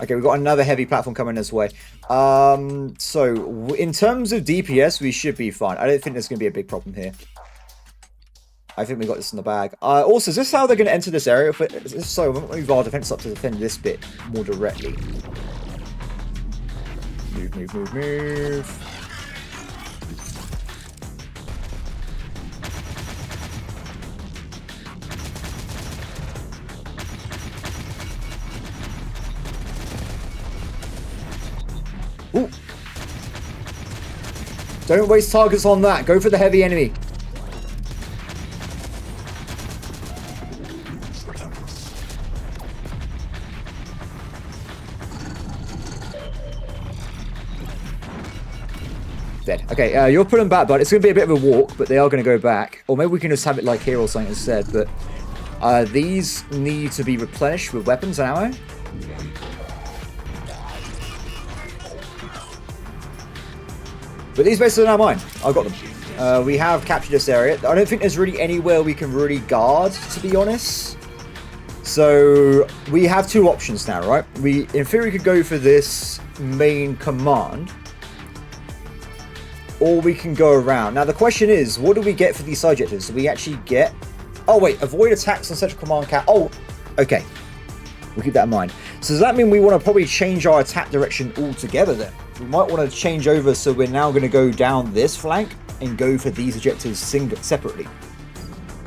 Okay, we've got another heavy platform coming this way. So, in terms of DPS, we should be fine. I don't think there's going to be a big problem here. I think we got this in the bag. Also, is this how they're going to enter this area? If so, we move our defense up to defend this bit more directly. Move, move, move, move. Ooh. Don't waste targets on that. Go for the heavy enemy. Dead. Okay, you're pulling back, bud. It's going to be a bit of a walk, but they are going to go back. Or maybe we can just have it like here or something instead. But these need to be replenished with weapons and ammo. But these bases are now mine. I've got them. We have captured this area. I don't think there's really anywhere we can really guard, to be honest. So we have two options now, right? We, in theory, could go for this main command. Or we can go around. Now, the question is, what do we get for these side objectives? Do we actually get... Oh, wait. Avoid attacks on central command cap. Oh, okay. We'll keep that in mind. So does that mean we want to probably change our attack direction altogether then? We might want to change over so we're now going to go down this flank and go for these objectives separately.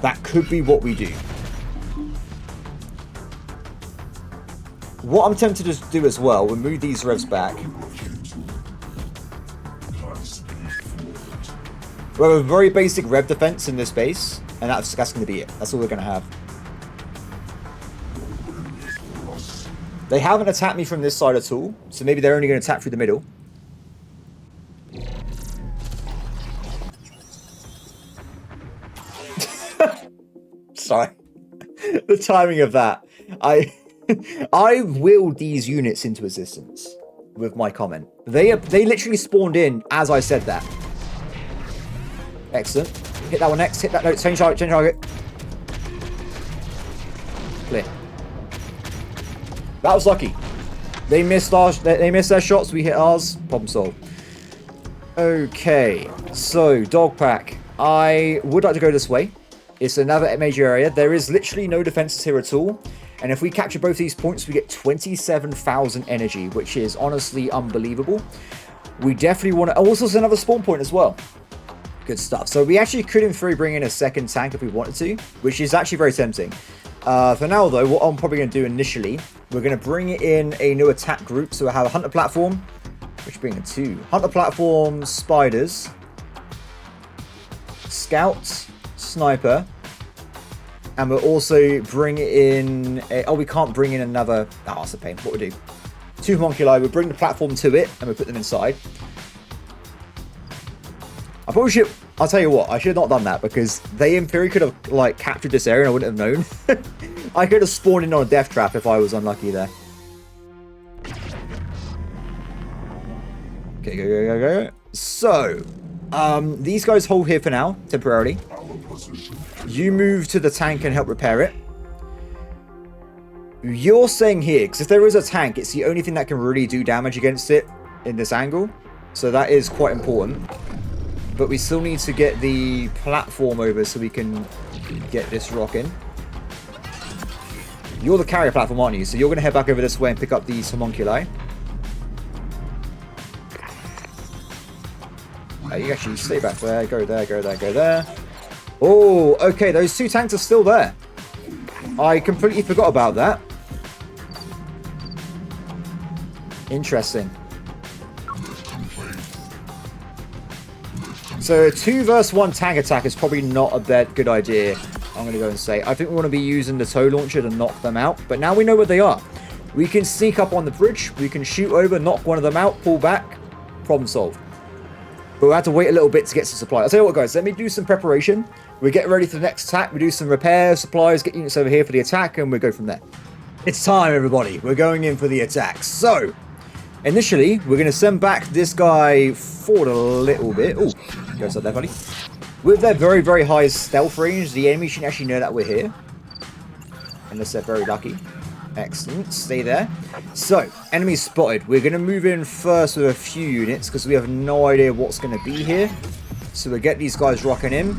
That could be what we do. What I'm tempted to do as well, we'll move these revs back. We have a very basic rev defense in this base, and that's going to be it. That's all we're going to have. They haven't attacked me from this side at all, so maybe they're only going to attack through the middle. Sorry. The timing of that. I willed these units into existence with my comment. They literally spawned in as I said that. Excellent. Hit that one next. Hit that. No, change target. Change target. Clear. That was lucky. They missed their shots. We hit ours. Problem solved. Okay. So dog pack. I would like to go this way. It's another major area. There is literally no defenses here at all. And if we capture both these points, we get 27,000 energy, which is honestly unbelievable. We definitely want to... Oh, also, there's another spawn point as well. Good stuff. So we actually could, in theory, bring in a second tank if we wanted to, which is actually very tempting. For now, though, what I'm probably going to do initially, we're going to bring in a new attack group. So we have a hunter platform, which bring in two. Hunter platform, spiders, scouts, sniper, and we'll also bring in a... Oh, we can't bring in another... Oh, that's a pain. What we do? Two homunculi. We'll bring the platform to it, and we'll put them inside. I probably should... I'll tell you what. I should have not done that, because they, in theory, could have, like, captured this area, and I wouldn't have known. I could have spawned in on a death trap if I was unlucky there. Okay, go. So, these guys hold here for now, temporarily. You move to the tank and help repair it. You're saying here, because if there is a tank, it's the only thing that can really do damage against it in this angle. So that is quite important. But we still need to get the platform over so we can get this rocking. You're the carrier platform, aren't you? So you're going to head back over this way and pick up these homunculi. You actually stay back there. Go there, go there, go there. Oh, okay. Those two tanks are still there. I completely forgot about that. Interesting. So a 2 versus 1 tank attack is probably not a good idea, I'm going to go and say. I think we want to be using the tow launcher to knock them out. But now we know where they are. We can sneak up on the bridge. We can shoot over, knock one of them out, pull back. Problem solved. But we'll have to wait a little bit to get some supply. I'll tell you what, guys. Let me do some preparation. We get ready for the next attack. We do some repairs, supplies, get units over here for the attack, and we go from there. It's time, everybody. We're going in for the attacks. So, initially, we're going to send back this guy forward a little bit. Oh, go inside there, buddy. With their very, very high stealth range, the enemy shouldn't actually know that we're here. Unless they're very lucky. Excellent. Stay there. So, enemy spotted. We're going to move in first with a few units because we have no idea what's going to be here. So, we'll get these guys rocking in.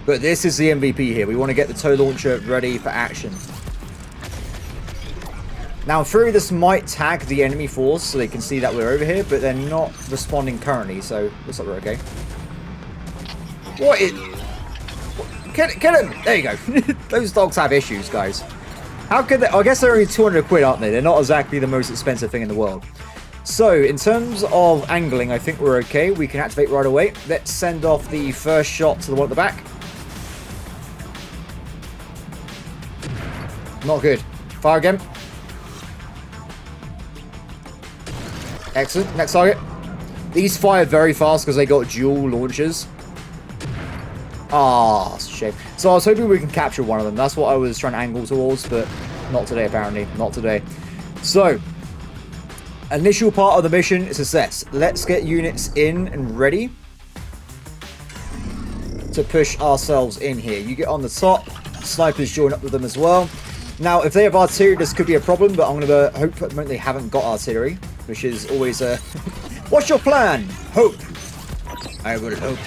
But this is the MVP here. We want to get the tow launcher ready for action. Now, in theory, this might tag the enemy force so they can see that we're over here, but they're not responding currently, so looks like we're okay. What is... Get him! There you go. Those dogs have issues, guys. How could they... I guess they're only 200 quid, aren't they? They're not exactly the most expensive thing in the world. So, in terms of angling, I think we're okay. We can activate right away. Let's send off the first shot to the one at the back. Not good. Fire again. Excellent. Next target. These fire very fast because they got dual launchers. Ah, it's a shame. So I was hoping we can capture one of them. That's what I was trying to angle towards, but not today, apparently. Not today. So, initial part of the mission is success. Let's get units in and ready to push ourselves in here. You get on the top. Snipers join up with them as well. Now, if they have artillery, this could be a problem, but I'm going to hope at the moment they haven't got artillery, which is always a... What's your plan? Hope. I will hope.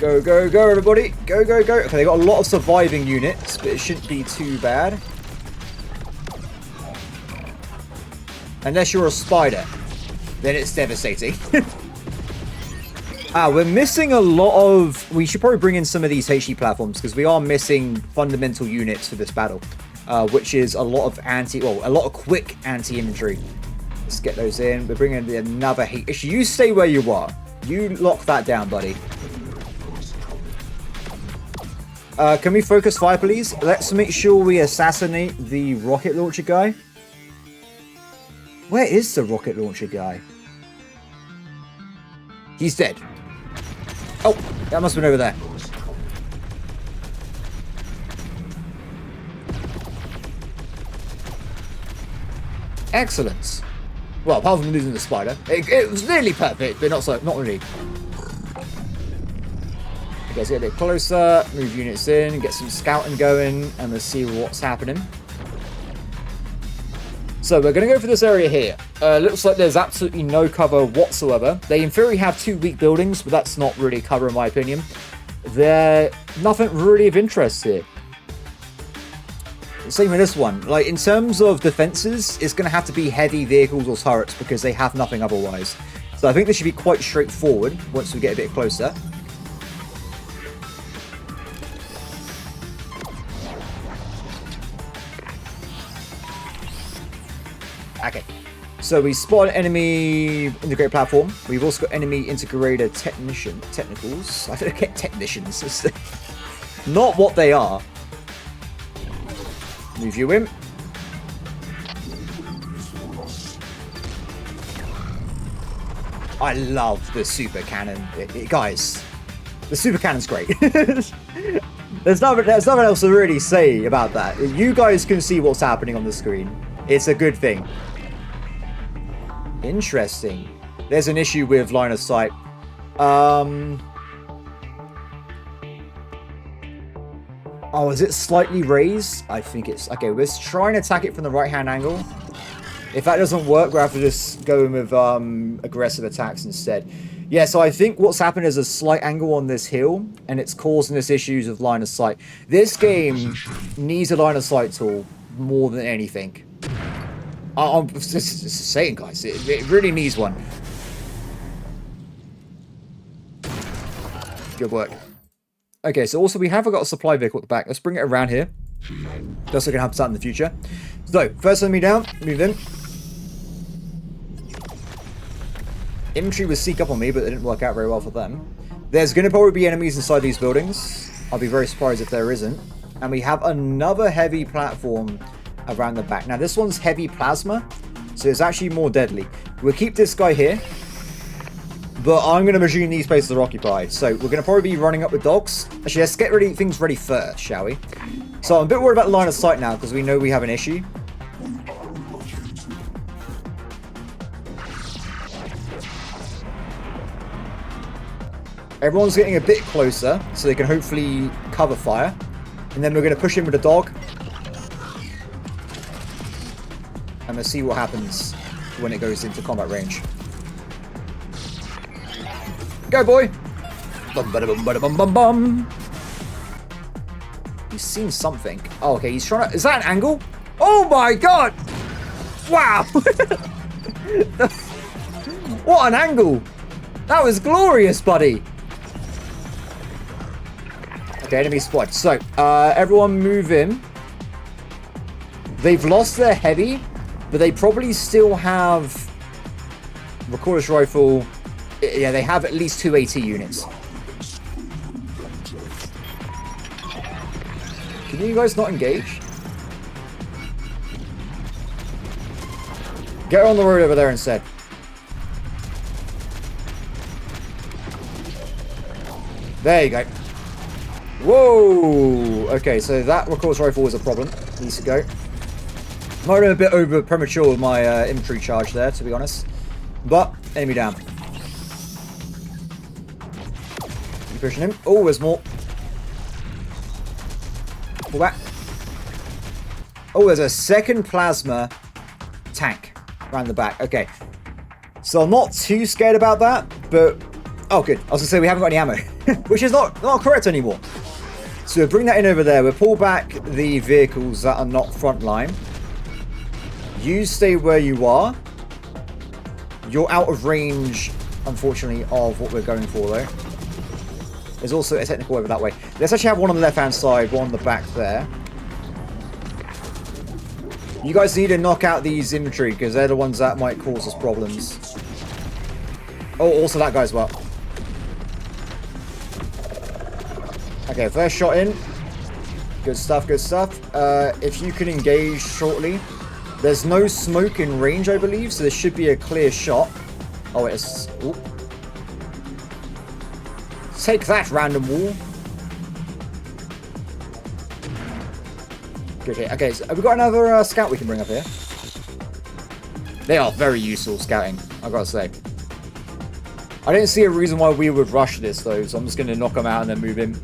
Go, go, go, everybody. Go, go, go. Okay, they got a lot of surviving units, but it shouldn't be too bad. Unless you're a spider. Then it's devastating. We're missing a lot of... We should probably bring in some of these HE platforms, because we are missing fundamental units for this battle. Which is a lot of a lot of quick anti-infantry. Let's get those in. We're bringing in another HE. You stay where you are. You lock that down, buddy. Can we focus fire, please? Let's make sure we assassinate the rocket launcher guy. Where is the rocket launcher guy? He's dead. Oh, that must have been over there. Excellent. Well, apart from losing the spider, it was nearly perfect, but not really. Okay, let's get a bit closer, move units in, get some scouting going, and let's see what's happening. So we're going to go for this area here. Looks like there's absolutely no cover whatsoever. They in theory have 2 weak buildings, but that's not really cover in my opinion. They're nothing really of interest here. Same with this one. Like, in terms of defenses, it's going to have to be heavy vehicles or turrets because they have nothing otherwise. So I think this should be quite straightforward once we get a bit closer. Okay, so we spot an enemy integrated platform. We've also got enemy integrator technicals. I don't get technicians. It's not what they are. Move you in. I love the super cannon. Guys, the super cannon's great. There's nothing else to really say about that. You guys can see what's happening on the screen. It's a good thing. Interesting. There's an issue with line of sight. Oh, is it slightly raised? I think it's... Okay, let's try and attack it from the right-hand angle. If that doesn't work, we'll have to just go in with aggressive attacks instead. Yeah, so I think what's happened is a slight angle on this hill, and it's causing us issues with line of sight. This game needs a line of sight tool more than anything. I'm just saying, guys, it really needs one. Good work. Okay, so also we have got a supply vehicle at the back. Let's bring it around here. Just so we can have that in the future. So, first enemy down, move in. Infantry was sneak up on me, but it didn't work out very well for them. There's going to probably be enemies inside these buildings. I'll be very surprised if there isn't. And we have another heavy platform around the back. Now, this one's heavy plasma, so it's actually more deadly. We'll keep this guy here, but I'm going to machine these places are occupied. So we're going to probably be running up with dogs. Actually, let's get things ready first, shall we? So I'm a bit worried about line of sight now, because we know we have an issue. Everyone's getting a bit closer, so they can hopefully cover fire. And then we're going to push in with the dog. And we'll see what happens when it goes into combat range. Go, boy! Bum, bada, bum, bada, bum, bum, bum. He's seen something. Oh, okay, he's trying to... Is that an angle? Oh my god! Wow! What an angle! That was glorious, buddy! Okay, enemy spotted. So, everyone move in. They've lost their heavy, but they probably still have recorder's rifle. Yeah, they have at least 2 AT units. Can you guys not engage? Get on the road over there instead. There you go. Whoa! Okay, so that recorder's rifle was a problem. Needs to go. Might have been a bit over premature with my infantry charge there, to be honest. But, enemy down. Keep pushing him. Oh, there's more. Pull back. Oh, there's a second plasma tank around the back. Okay. So I'm not too scared about that, but... Oh, good. I was going to say we haven't got any ammo, which is not correct anymore. So we'll bring that in over there. We'll pull back the vehicles that are not frontline. You stay where you are. You're out of range, unfortunately, of what we're going for, though. There's also a technical over that way. Let's actually have one on the left-hand side, one on the back there. You guys need to knock out these infantry, because they're the ones that might cause us problems. Oh, also that guy as well. Okay, first shot in. Good stuff, good stuff. If you can engage shortly. There's no smoke in range, I believe, so there should be a clear shot. Oh, it's... Ooh. Take that, random wall. Good hit. Okay, so have we got another scout we can bring up here? They are very useful scouting, I've got to say. I don't see a reason why we would rush this, though, so I'm just going to knock them out and then move in.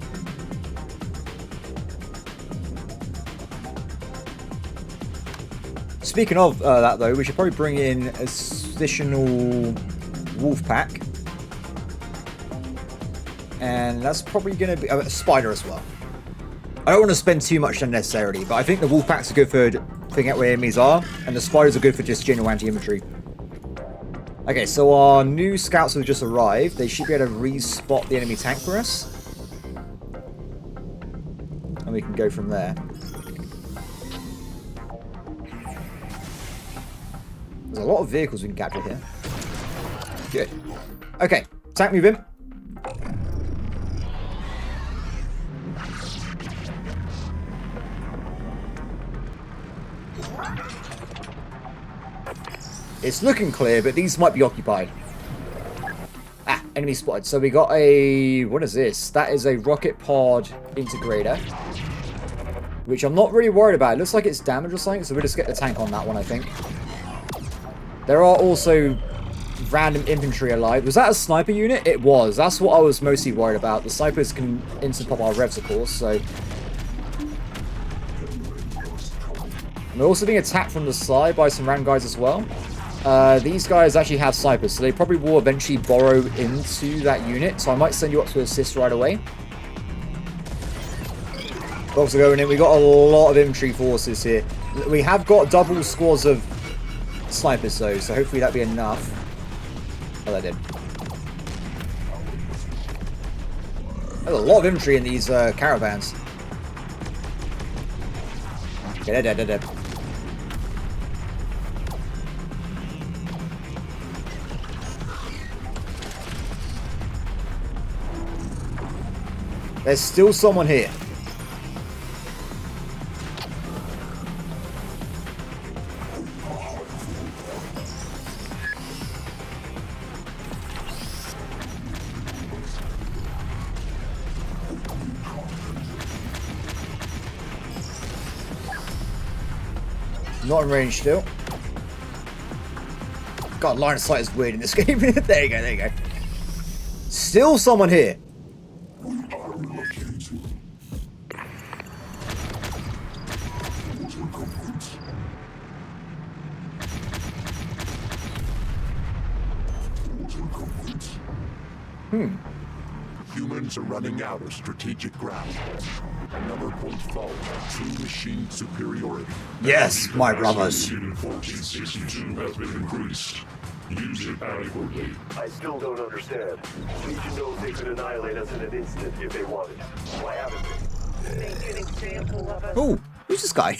Speaking of that, though, we should probably bring in additional wolf pack. And that's probably going to be a spider as well. I don't want to spend too much unnecessarily, but I think the wolf packs are good for figuring out where enemies are, and the spiders are good for just general anti-infantry. Okay, so our new scouts have just arrived. They should be able to re-spot the enemy tank for us. And we can go from there. There's a lot of vehicles we can capture here. Good. Okay, tank move in. It's looking clear, but these might be occupied. Ah, enemy spotted. So we got a... What is this? That is a rocket pod integrator. Which I'm not really worried about. It looks like it's damaged or something, so we'll just get the tank on that one, I think. There are also random infantry alive. Was that a sniper unit? It was. That's what I was mostly worried about. The snipers can instant pop our revs, of course, so... We're also being attacked from the side by some random guys as well. These guys actually have snipers, so they probably will eventually burrow into that unit. So I might send you up to assist right away. Dogs are going in. We've got a lot of infantry forces here. We have got double squads of snipers, though, so hopefully that'll be enough. Oh, that did. There's a lot of infantry in these caravans. Okay, they're dead. There's still someone here. Not in range still. God, line of sight is weird in this game. There you go, there you go. Still someone here. Humans are running out of strategic ground. Another point forward. True machine superiority. Yes, my brothers. In 1462 has been increased. Use it adequately. I still don't understand. Legion knows they could annihilate us in an instant if they wanted. Why haven't they? Make an example of us. Oh, who's this guy?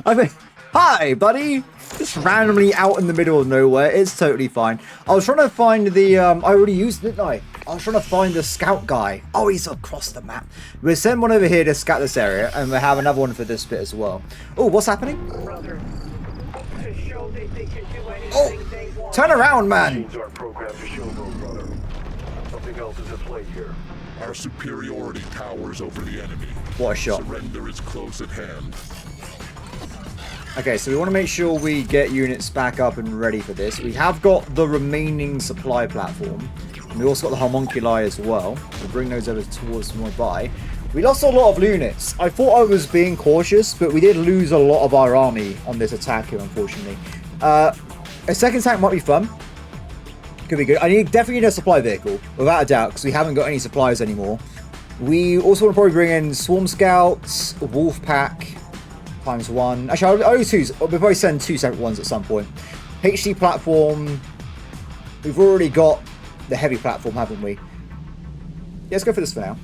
I mean, hi, buddy. Just randomly out in the middle of nowhere. It's totally fine. I was trying to find the, I already used it, didn't I? I was trying to find the scout guy. Oh, he's across the map. We'll send one over here to scout this area, and we'll have another one for this bit as well. Oh, what's happening? Brother, to show that they can do anything Oh, they want. turn around, man. Machines aren't programmed to show no brother. Something else is at play here. Our superiority towers over the enemy. What a shot. Surrender is close at hand. Okay, so we want to make sure we get units back up and ready for this. We have got the remaining supply platform. And we also got the homunculi as well. We'll bring those over towards nearby. We lost a lot of units. I thought I was being cautious, but we did lose a lot of our army on this attack here, unfortunately. A second tank might be fun. Could be good. Definitely need a supply vehicle, without a doubt, because we haven't got any supplies anymore. We also want to probably bring in Swarm Scouts, Wolf Pack, ×1. Actually, I'll do two. We'll probably send two separate ones at some point. HD platform. We've already got the heavy platform, haven't we? Yeah, let's go for this for now.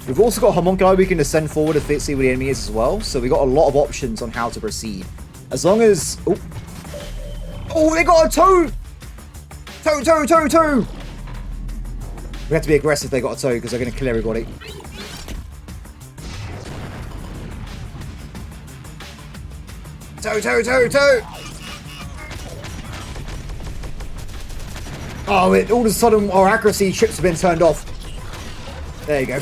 We've also got homunculi we can send forward to see where the enemy is as well. So we've got a lot of options on how to proceed. As long as... Oh, oh, they got a toe! Toe! We have to be aggressive if they got a toe because they're going to kill everybody. Toe! Oh, all of a sudden our accuracy chips have been turned off. There you go.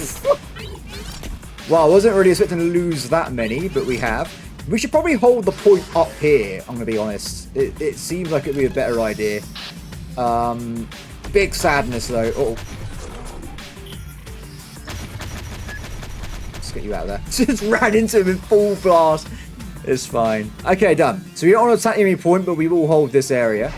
Well, I wasn't really expecting to lose that many, but we have. We should probably hold the point up here, I'm going to be honest. It seems like it'd be a better idea. Big sadness, though. Oh. Let's get you out of there. Just ran into him in full blast. It's fine. Okay, done. So we don't want to attack any point, but we will hold this area.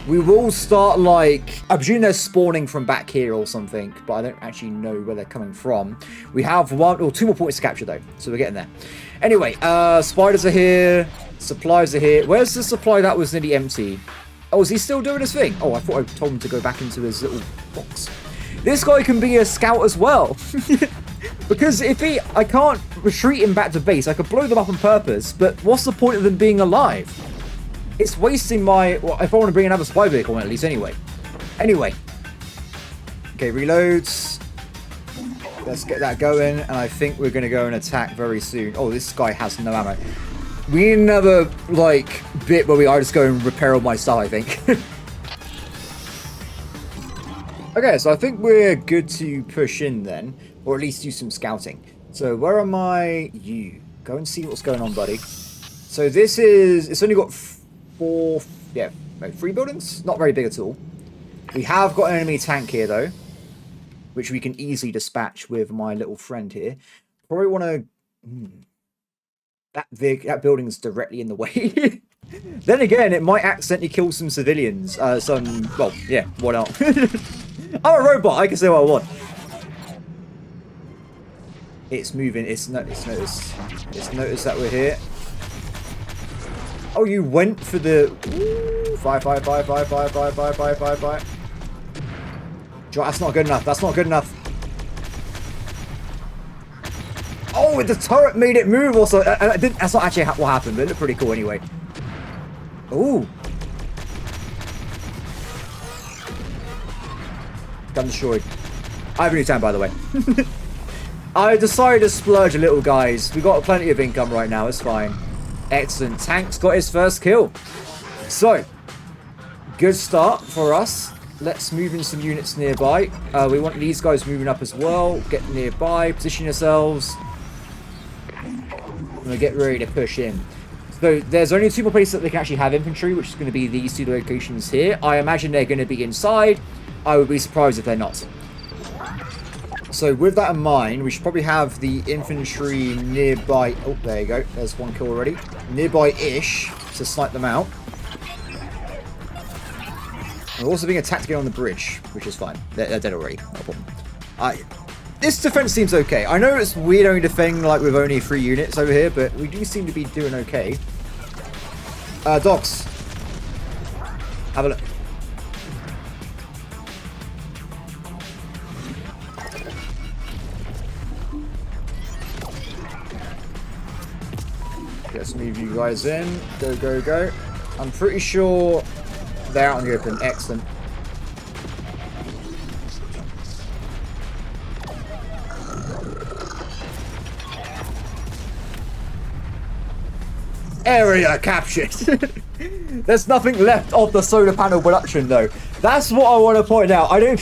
We will start, like... I presume they're spawning from back here or something, but I don't actually know where they're coming from. We have one or two more points to capture, though, so we're getting there. Anyway, spiders are here. Supplies are here. Where's the supply that was nearly empty? Oh, is he still doing his thing? Oh, I thought I told him to go back into his little box. This guy can be a scout as well. Because if I can't retreat him back to base. I could blow them up on purpose, but what's the point of them being alive? It's wasting my... Well, if I want to bring another supply vehicle in at least anyway. Anyway. Okay, reloads. Let's get that going. And I think we're going to go and attack very soon. Oh, this guy has no ammo. We need another, like, bit where I just go and repair all my stuff, I think. Okay, so I think we're good to push in then. Or at least do some scouting. So where am I? You. Go and see what's going on, buddy. So this is... It's only got... three buildings? Not very big at all. We have got an enemy tank here, though. Which we can easily dispatch with my little friend here. Probably want to... That building's directly in the way. Then again, it might accidentally kill some civilians. Well, yeah, why not? I'm a robot, I can say what I want. It's moving, it's noticed that we're here. Oh, you went for the... Ooh, fire. That's not good enough. That's not good enough. Oh, the turret made it move also. That's not actually what happened, but it looked pretty cool anyway. Ooh. Gun destroyed. I have a new tank, by the way. I decided to splurge a little, guys. We got plenty of income right now. It's fine. Excellent. Tank's got his first kill. So, good start for us. Let's move in some units nearby. We want these guys moving up as well. Get nearby. Position yourselves. and we get ready to push in. So there's only 2 more places that they can actually have infantry, which is going to be these 2 locations here. I imagine they're going to be inside. I would be surprised if they're not. So with that in mind, we should probably have the infantry nearby. Oh, there you go. There's 1 kill already. Nearby-ish to snipe them out. We're also being attacked again on the bridge, which is fine. They're dead already. No problem. This defense seems okay. I know it's weird only defending like with only 3 units over here, but we do seem to be doing okay. Dogs. Have a look. Let's move you guys in. Go, go, go. I'm pretty sure they're out in the open. Excellent. Area captured. There's nothing left of the solar panel production, though. That's what I want to point out. I don't.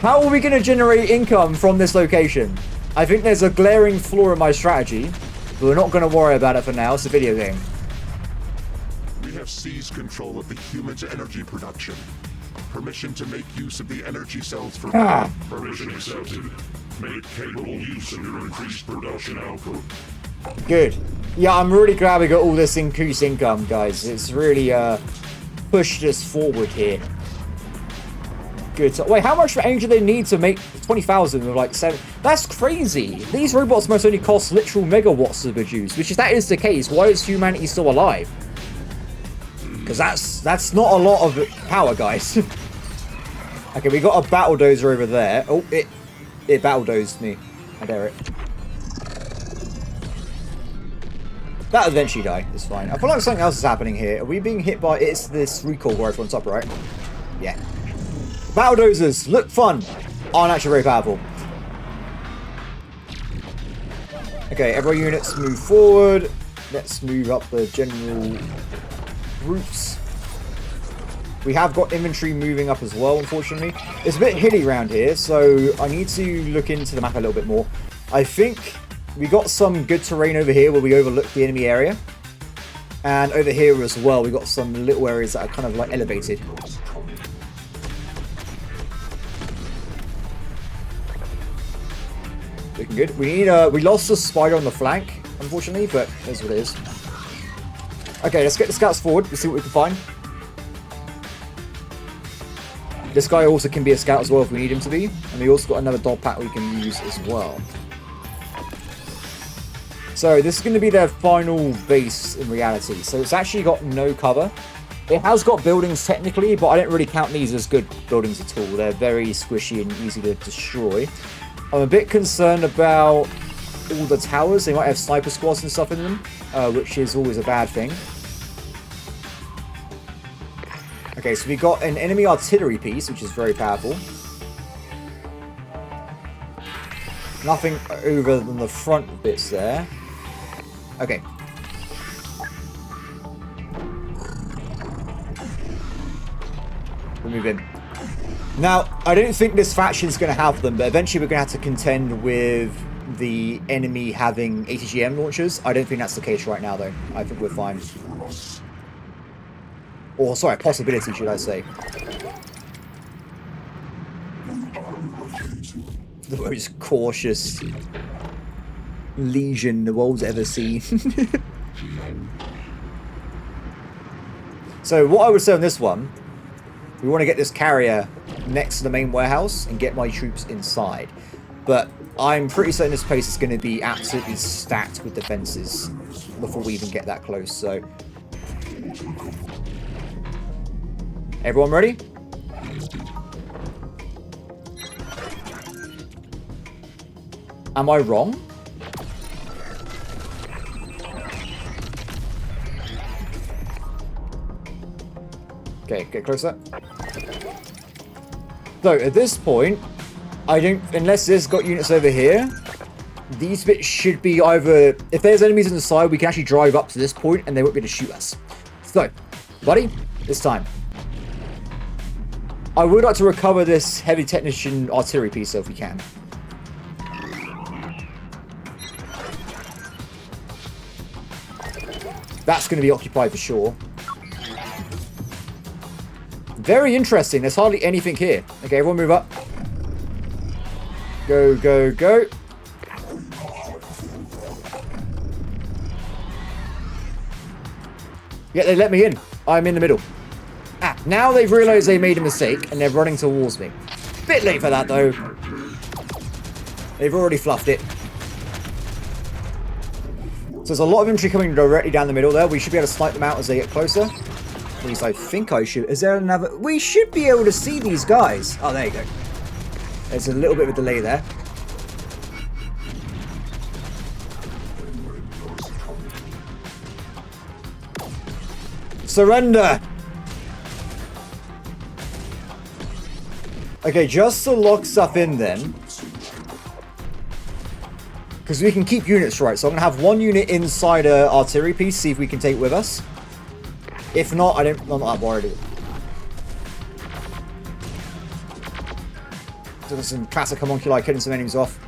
How are we going to generate income from this location? I think there's a glaring flaw in my strategy, but we're not going to worry about it for now. It's a video game. We have seized control of the humans' energy production. Permission to make use of the energy cells for Permission accepted. Make capable use of your increased production output. Good. Yeah, I'm really glad we got all this increased income, guys. It's really pushed us forward here. Good. So, wait, how much energy do they need to make 20,000 with like 7? That's crazy. These robots must only cost literal megawatts to produce, which if that is the case, why is humanity still alive? Because that's not a lot of power, guys. Okay, we got a battle dozer over there. Oh, it battle dozed me. I dare it. That'll eventually die. It's fine. I feel like something else is happening here. Are we being hit by... It's this recoil rifle on top, right? Yeah. Battle dozers. Look fun. Aren't actually very powerful. Okay, every units move forward. Let's move up the general routes. We have got infantry moving up as well, unfortunately. It's a bit hilly around here, so I need to look into the map a little bit more. I think... we got some good terrain over here where we overlook the enemy area. And over here as well, we got some little areas that are kind of like elevated. Looking good. We lost the spider on the flank, unfortunately, but that's what it is. Okay, let's get the scouts forward. Let's see what we can find. This guy also can be a scout as well if we need him to be. And we also got another dog pack we can use as well. So this is going to be their final base in reality. So it's actually got no cover. It has got buildings technically, but I don't really count these as good buildings at all. They're very squishy and easy to destroy. I'm a bit concerned about all the towers. They might have sniper squads and stuff in them, which is always a bad thing. Okay, so we got an enemy artillery piece, which is very powerful. Nothing over than the front bits there. Okay. We'll move in. Now, I don't think this faction's going to have them, but eventually we're going to have to contend with the enemy having ATGM launchers. I don't think that's the case right now, though. I think we're fine. Or, sorry, possibility, should I say. The most cautious legion the world's ever seen. So what I would say on this one, we want to get this carrier next to the main warehouse and get my troops inside. But I'm pretty certain this place is going to be absolutely stacked with defenses before we even get that close. So, everyone ready? Am I wrong? Okay, get closer. So, at this point, I don't... unless there's got units over here, these bits should be either... if there's enemies on the side, we can actually drive up to this point and they won't be able to shoot us. So, buddy, it's time. I would like to recover this heavy technician artillery piece if we can. That's going to be occupied for sure. Very interesting. There's hardly anything here. Okay, everyone move up. Go, go, go. Yeah, they let me in. I'm in the middle. Ah, now they've realized they made a mistake and they're running towards me. Bit late for that though. They've already fluffed it. So there's a lot of infantry coming directly down the middle there. We should be able to snipe them out as they get closer. At least I think I should. Is there another? We should be able to see these guys. Oh, there you go. There's a little bit of a delay there. Surrender! Okay, just to lock stuff in then. Because we can keep units right. So I'm going to have one unit inside an artillery piece, see if we can take with us. If not, I'm not that worried. So there's some classic homunculi killing some enemies off.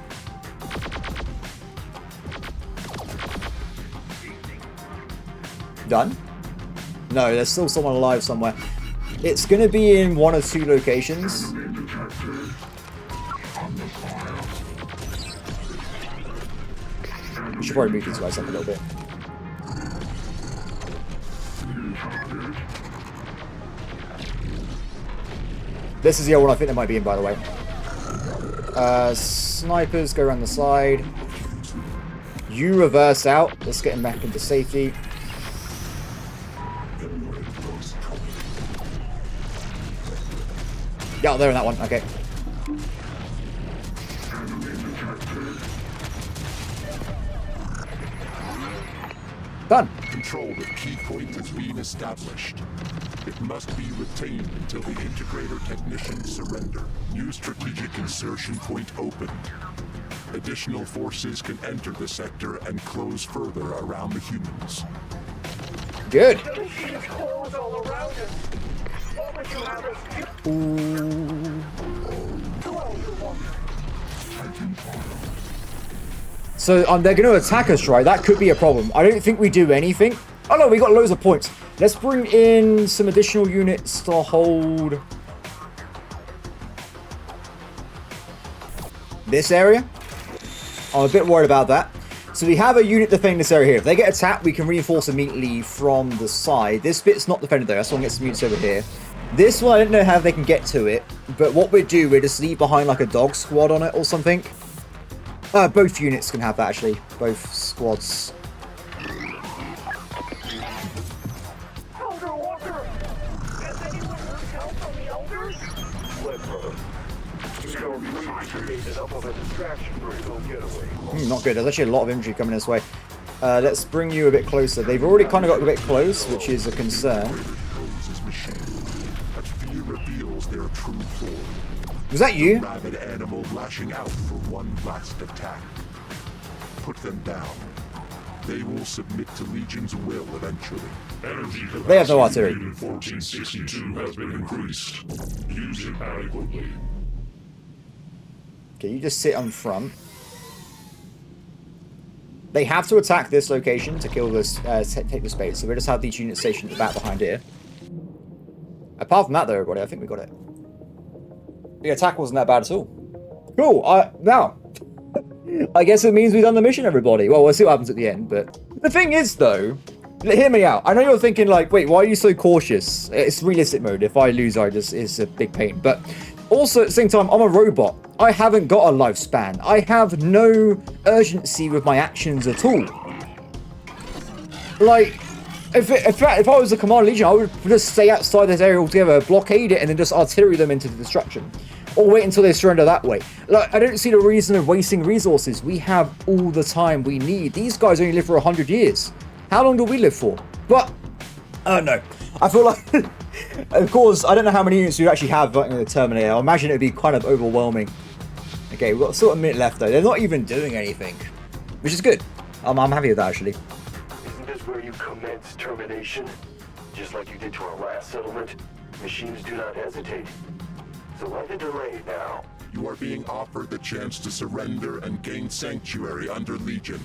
Done? No, there's still someone alive somewhere. It's going to be in one or two locations. We should probably move these guys up a little bit. This is the other one I think they might be in, by the way. Snipers go around the side. You reverse out. Let's get him back into safety. Yeah, they're in that one. Okay. Done. Control of key point is being established. It must be retained until the integrator technicians surrender. New strategic insertion point opened. Additional forces can enter the sector and close further around the humans. Good. The machines close all around us. What would you have us do? So they're going to attack us, right? That could be a problem. I don't think we do anything. Oh no, we got loads of points. Let's bring in some additional units to hold this area. I'm a bit worried about that. So we have a unit defending this area here. If they get attacked, we can reinforce immediately from the side. This bit's not defended though. That's why I get some units over here. This one, I don't know how they can get to it. But what we do, we just leave behind like a dog squad on it or something. Both units can have that actually. Both squads. Elder Walker! Has anyone heard help from the elders? Let brother. Just go create enough of a distraction for his own getaway. Not good. There's actually a lot of infantry coming this way. Let's bring you a bit closer. They've already kind of got a bit close, which is a concern. That fear reveals their true form. Was that you? Rabid animal lashing out for one last attack. Put them down. They will submit to Legion's will eventually. Energy They have no capacity artillery. in 1462 has been increased. Use it adequately. Okay, you just sit on front. They have to attack this location to kill this, take the space. So we just have these units stationed at the back behind here. Apart from that, though, everybody, I think we got it. The attack wasn't that bad at all. Cool. Now, I guess it means we've done the mission, everybody. Well, we'll see what happens at the end. But the thing is, though, hear me out. I know you're thinking, like, wait, why are you so cautious? It's realistic mode. If I lose, it's a big pain. But also, at the same time, I'm a robot. I haven't got a lifespan. I have no urgency with my actions at all. Like, if I was a Command Legion, I would just stay outside this area altogether, blockade it, and then just artillery them into the destruction. Or wait until they surrender that way. Like, I don't see the reason of wasting resources. We have all the time we need. These guys only live for 100 years. How long do we live for? But, I don't know. I feel like, of course, I don't know how many units we actually have in the Terminator. I imagine it would be kind of overwhelming. Okay, we've got sort of a minute left, though. They're not even doing anything, which is good. I'm happy with that, actually. Isn't this where you commence termination? Just like you did to our last settlement? Machines do not hesitate. So why the delay now? You are being offered the chance to surrender and gain sanctuary under Legion.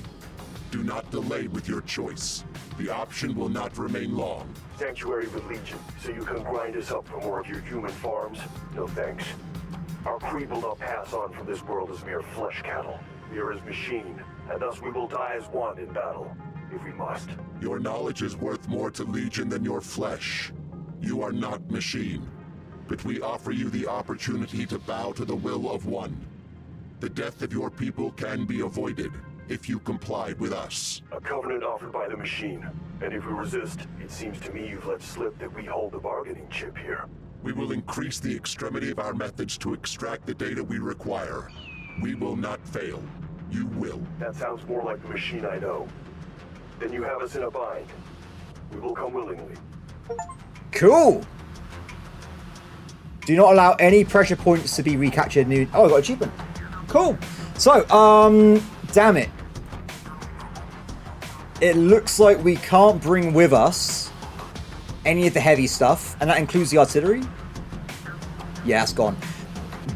Do not delay with your choice. The option will not remain long. Sanctuary with Legion, so you can grind us up for more of your human farms? No thanks. Our creed will not pass on from this world as mere flesh cattle. We are as machine, and thus we will die as one in battle, if we must. Your knowledge is worth more to Legion than your flesh. You are not machine, but we offer you the opportunity to bow to the will of one. The death of your people can be avoided if you complied with us. A covenant offered by the machine, and if we resist, it seems to me you've let slip that we hold the bargaining chip here. We will increase the extremity of our methods to extract the data we require. We will not fail. You will. That sounds more like the machine I know. Then you have us in a bind. We will come willingly. Cool. Do not allow any pressure points to be recaptured. Oh, I got achievement. Cool. So, damn it. It looks like we can't bring with us any of the heavy stuff, and that includes the artillery. Yeah, it's gone.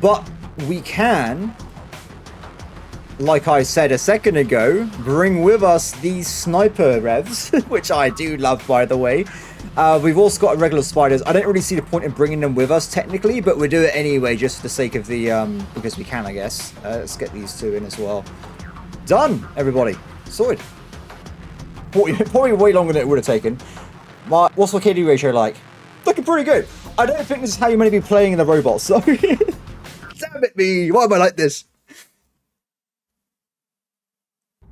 But we can, like I said a second ago, bring with us these sniper revs, which I do love, by the way. We've also got regular spiders. I don't really see the point in bringing them with us, technically, but we'll do it anyway, just for the sake of the, because we can, I guess. Let's get these two in as well. Done, everybody. Sorted. Probably way longer than it would have taken. What's my KD ratio like? Looking pretty good. I don't think this is how you're meant to be playing in the robots, so... Damn it me, why am I like this?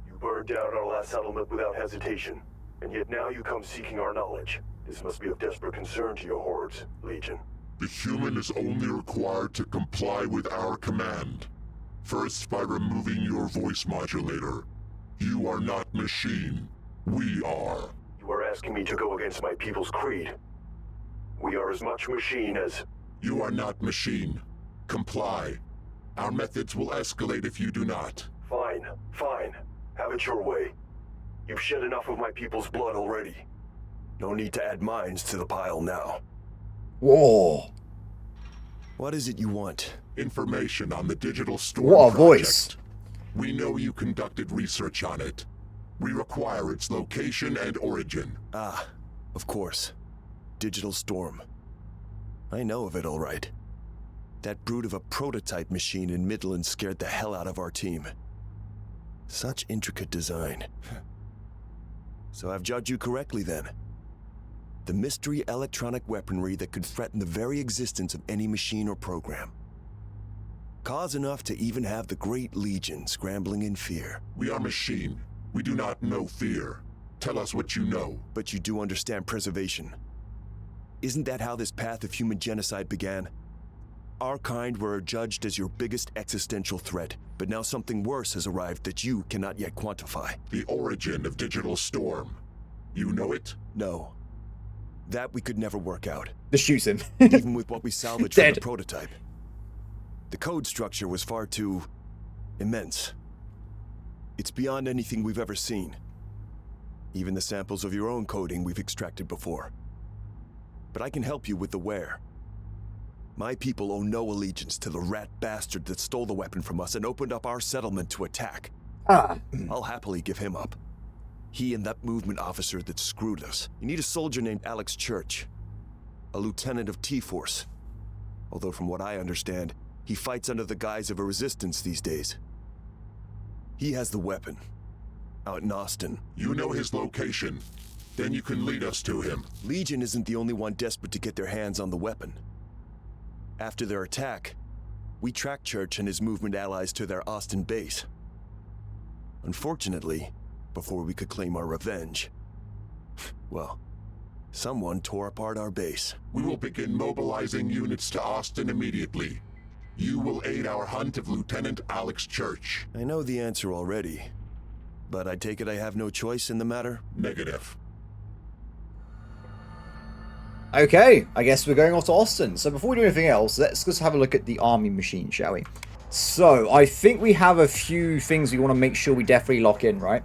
You burned down our last settlement without hesitation, and yet now you come seeking our knowledge. This must be of desperate concern to your hordes, Legion. The human is only required to comply with our command. First, by removing your voice modulator. You are not machine. We are. You are asking me to go against my people's creed. We are as much machine as... You are not machine. Comply. Our methods will escalate if you do not. Fine, fine. Have it your way. You've shed enough of my people's blood already. No need to add mines to the pile now. Whoa. What is it you want? Information on the digital storm What a project. voice. We know you conducted research on it. We require its location and origin. Ah, of course. Digital Storm. I know of it all right. That brute of a prototype machine in Midland scared the hell out of our team. Such intricate design. So I've judged you correctly then. The mystery electronic weaponry that could threaten the very existence of any machine or program. Cause enough to even have the Great Legion scrambling in fear. We are machine. We do not know fear. Tell us what you know. But you do understand preservation. Isn't that how this path of human genocide began? Our kind were judged as your biggest existential threat, but now something worse has arrived that you cannot yet quantify. The origin of Digital Storm. You know it? No. That we could never work out, Just shoots him. even with what we salvaged from Dead. the prototype. The code structure was far too... immense. It's beyond anything we've ever seen. Even the samples of your own coding we've extracted before. But I can help you with the where. My people owe no allegiance to the rat bastard that stole the weapon from us and opened up our settlement to attack. I'll happily give him up. He and that movement officer that screwed us. You need a soldier named Alex Church. A lieutenant of T-Force. Although from what I understand, he fights under the guise of a resistance these days. He has the weapon. Out in Austin. You know his location. Then you can lead us to him. Legion isn't the only one desperate to get their hands on the weapon. After their attack, we tracked Church and his movement allies to their Austin base. Unfortunately, before we could claim our revenge, well, someone tore apart our base. We will begin mobilizing units to Austin immediately. You will aid our hunt of Lieutenant Alex Church. I know the answer already, but I take it I have no choice in the matter? Negative. Okay, I guess we're going off to Austin. So before we do anything else, let's just have a look at the army machine, shall we? So, I think we have a few things we want to make sure we definitely lock in, right?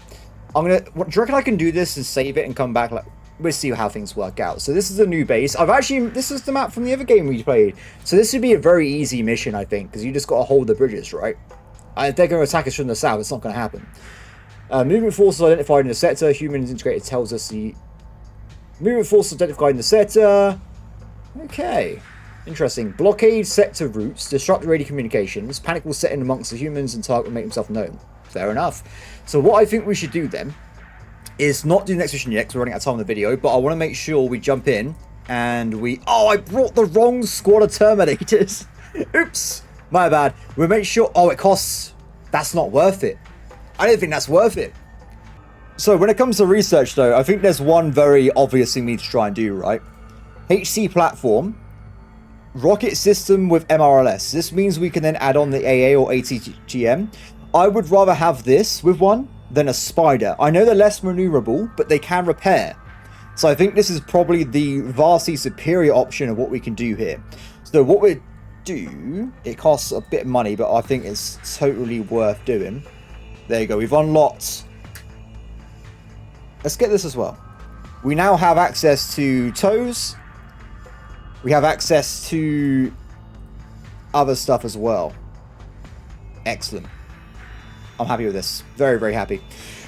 Do you reckon I can do this and save it and come back? Like, we'll see how things work out. So this is a new base. This is the map from the other game we played. So this would be a very easy mission, I think, because you just got to hold the bridges, right? If they're going to attack us from the south, it's not going to happen. Movement forces identified in the sector. Humans integrated tells us the movement forces identified in the sector. Okay. Interesting. Blockade sector routes, disrupt radio communications, panic will set in amongst the humans and target will make himself known. Fair enough. So what I think we should do then is not do the next mission yet because we're running out of time on the video, but I want to make sure we jump in and we... Oh, I brought the wrong squad of Terminators. Oops. My bad. We'll make sure... Oh, it costs... That's not worth it. I don't think that's worth it. So when it comes to research though, I think there's one very obvious thing we need to try and do, right? HC platform. Rocket system with MRLS. This means we can then add on the AA or ATGM. I would rather have this with one than a spider. I know they're less maneuverable, but they can repair. So I think this is probably the vastly superior option of what we can do here. So what we do, it costs a bit of money, but I think it's totally worth doing. There you go. We've unlocked. Let's get this as well. We now have access to toes. We have access to other stuff as well. Excellent. I'm happy with this. Very, very happy.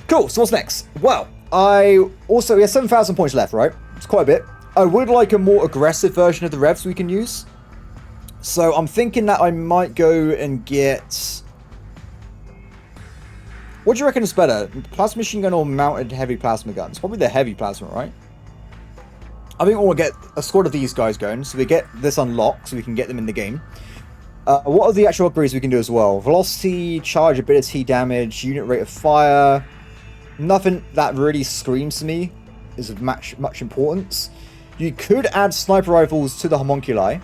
Cool. So what's next? Well, we have 7,000 points left, right? It's quite a bit. I would like a more aggressive version of the revs we can use. So I'm thinking that I might go and get... What do you reckon is better? Plasma machine gun or mounted heavy plasma guns? Probably the heavy plasma, right? I think we'll get a squad of these guys going, so we get this unlocked, so we can get them in the game. What are the actual upgrades we can do as well? Velocity, charge ability, damage, unit rate of fire. Nothing that really screams to me is of much importance. You could add sniper rifles to the homunculi,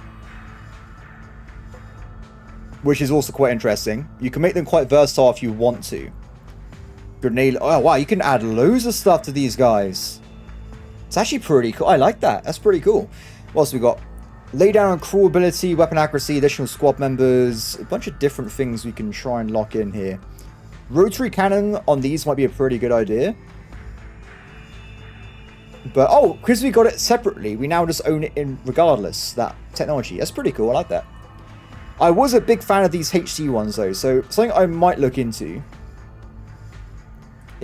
which is also quite interesting. You can make them quite versatile if you want to. Grenade. Oh wow, you can add loads of stuff to these guys. It's actually pretty cool. I like that. That's pretty cool. What else we got? Lay down on crew ability, weapon accuracy, additional squad members. A bunch of different things we can try and lock in here. Rotary cannon on these might be a pretty good idea. But, oh, because we got it separately, we now just own it in regardless, that technology. That's pretty cool. I like that. I was a big fan of these HC ones, though. So, something I might look into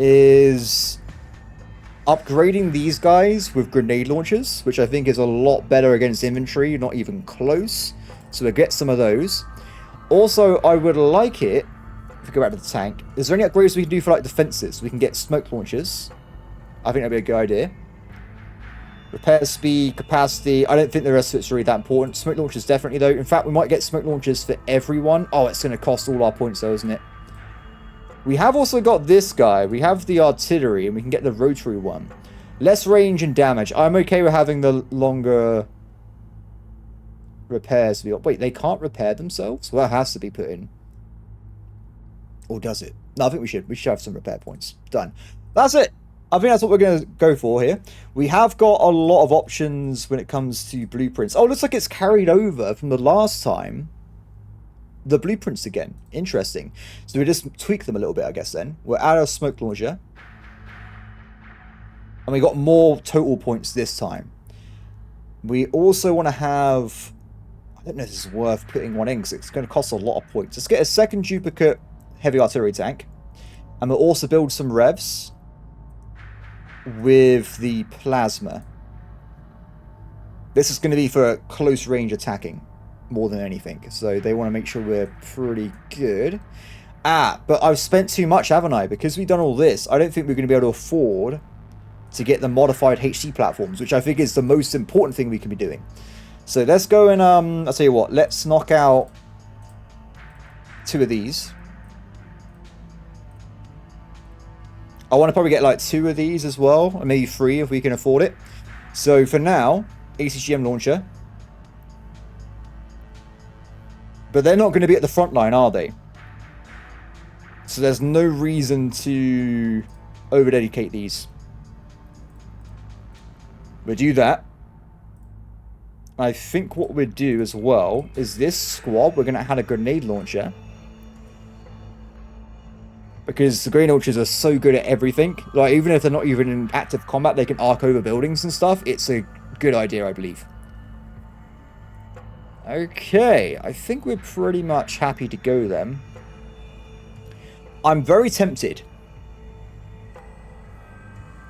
is upgrading these guys with grenade launchers, which I think is a lot better against infantry, not even close. So we'll get some of those. Also, I would like it, if we go back to the tank, is there any upgrades we can do for like defenses? We can get smoke launchers. I think that'd be a good idea. Repair speed, capacity. I don't think the rest of it's really that important. Smoke launchers definitely though. In fact, we might get smoke launchers for everyone. Oh, it's going to cost all our points though, isn't it? We have also got this guy. We have the artillery, and we can get the rotary one. Less range and damage. I'm okay with having the longer repairs. Wait, they can't repair themselves? Well, that has to be put in. Or does it? No, I think we should. We should have some repair points. Done. That's it. I think that's what we're going to go for here. We have got a lot of options when it comes to blueprints. Oh, looks like it's carried over from the last time. The blueprints again. Interesting. So we just tweak them a little bit, I guess, then. We're out of smoke launcher. And we got more total points this time. We also want to have... I don't know if this is worth putting one in, because it's going to cost a lot of points. Let's get a second duplicate heavy artillery tank. And we'll also build some revs with the plasma. This is going to be for close range attacking more than anything, so they want to make sure we're pretty good. But I've spent too much, haven't I? Because we've done all this, I don't think we're going to be able to afford to get the modified HC platforms, which I think is the most important thing we can be doing. So let's go and I'll tell you what, let's knock out 2 of these. I want to probably get like 2 of these as well, or maybe 3 if we can afford it. So for now, ACGM launcher. But they're not going to be at the front line, are they? So there's no reason to over-dedicate these. We'll do that. I think what we'll do as well is this squad, we're going to add a grenade launcher. Because the grenade launchers are so good at everything. Like, even if they're not even in active combat, they can arc over buildings and stuff. It's a good idea, I believe. Okay, I think we're pretty much happy to go then. I'm very tempted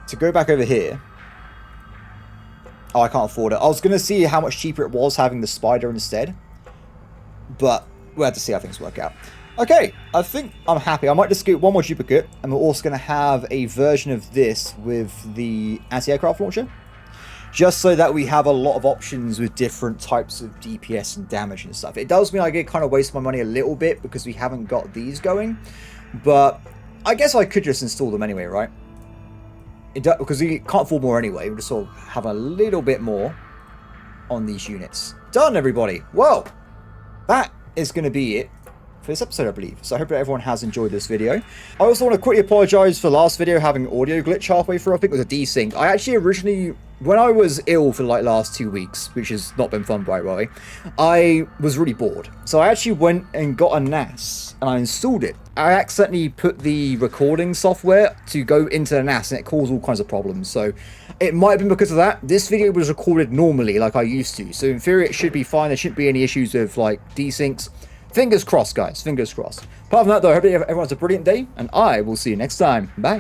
to go back over here. Oh, I can't afford it. I was going to see how much cheaper it was having the spider instead. But we'll have to see how things work out. Okay, I think I'm happy. I might just get one more duplicate. And we're also going to have a version of this with the anti-aircraft launcher. Just so that we have a lot of options with different types of DPS and damage and stuff. It does mean I get kind of waste my money a little bit because we haven't got these going. But I guess I could just install them anyway, right? Because we can't afford more anyway. We'll just sort of have a little bit more on these units. Done, everybody. Well, that is going to be it for this episode, I believe. So I hope that everyone has enjoyed this video. I also want to quickly apologize for last video having an audio glitch halfway through. I think it was a desync. I actually originally, when I was ill for like last 2 weeks, which has not been fun by the way, I was really bored. So I actually went and got a NAS and I installed it. I accidentally put the recording software to go into the NAS and it caused all kinds of problems. So it might have been because of that. This video was recorded normally like I used to. So in theory it should be fine. There shouldn't be any issues with like desyncs. Fingers crossed, guys. Fingers crossed. Apart from that, though, I hope everyone has a brilliant day, and I will see you next time. Bye.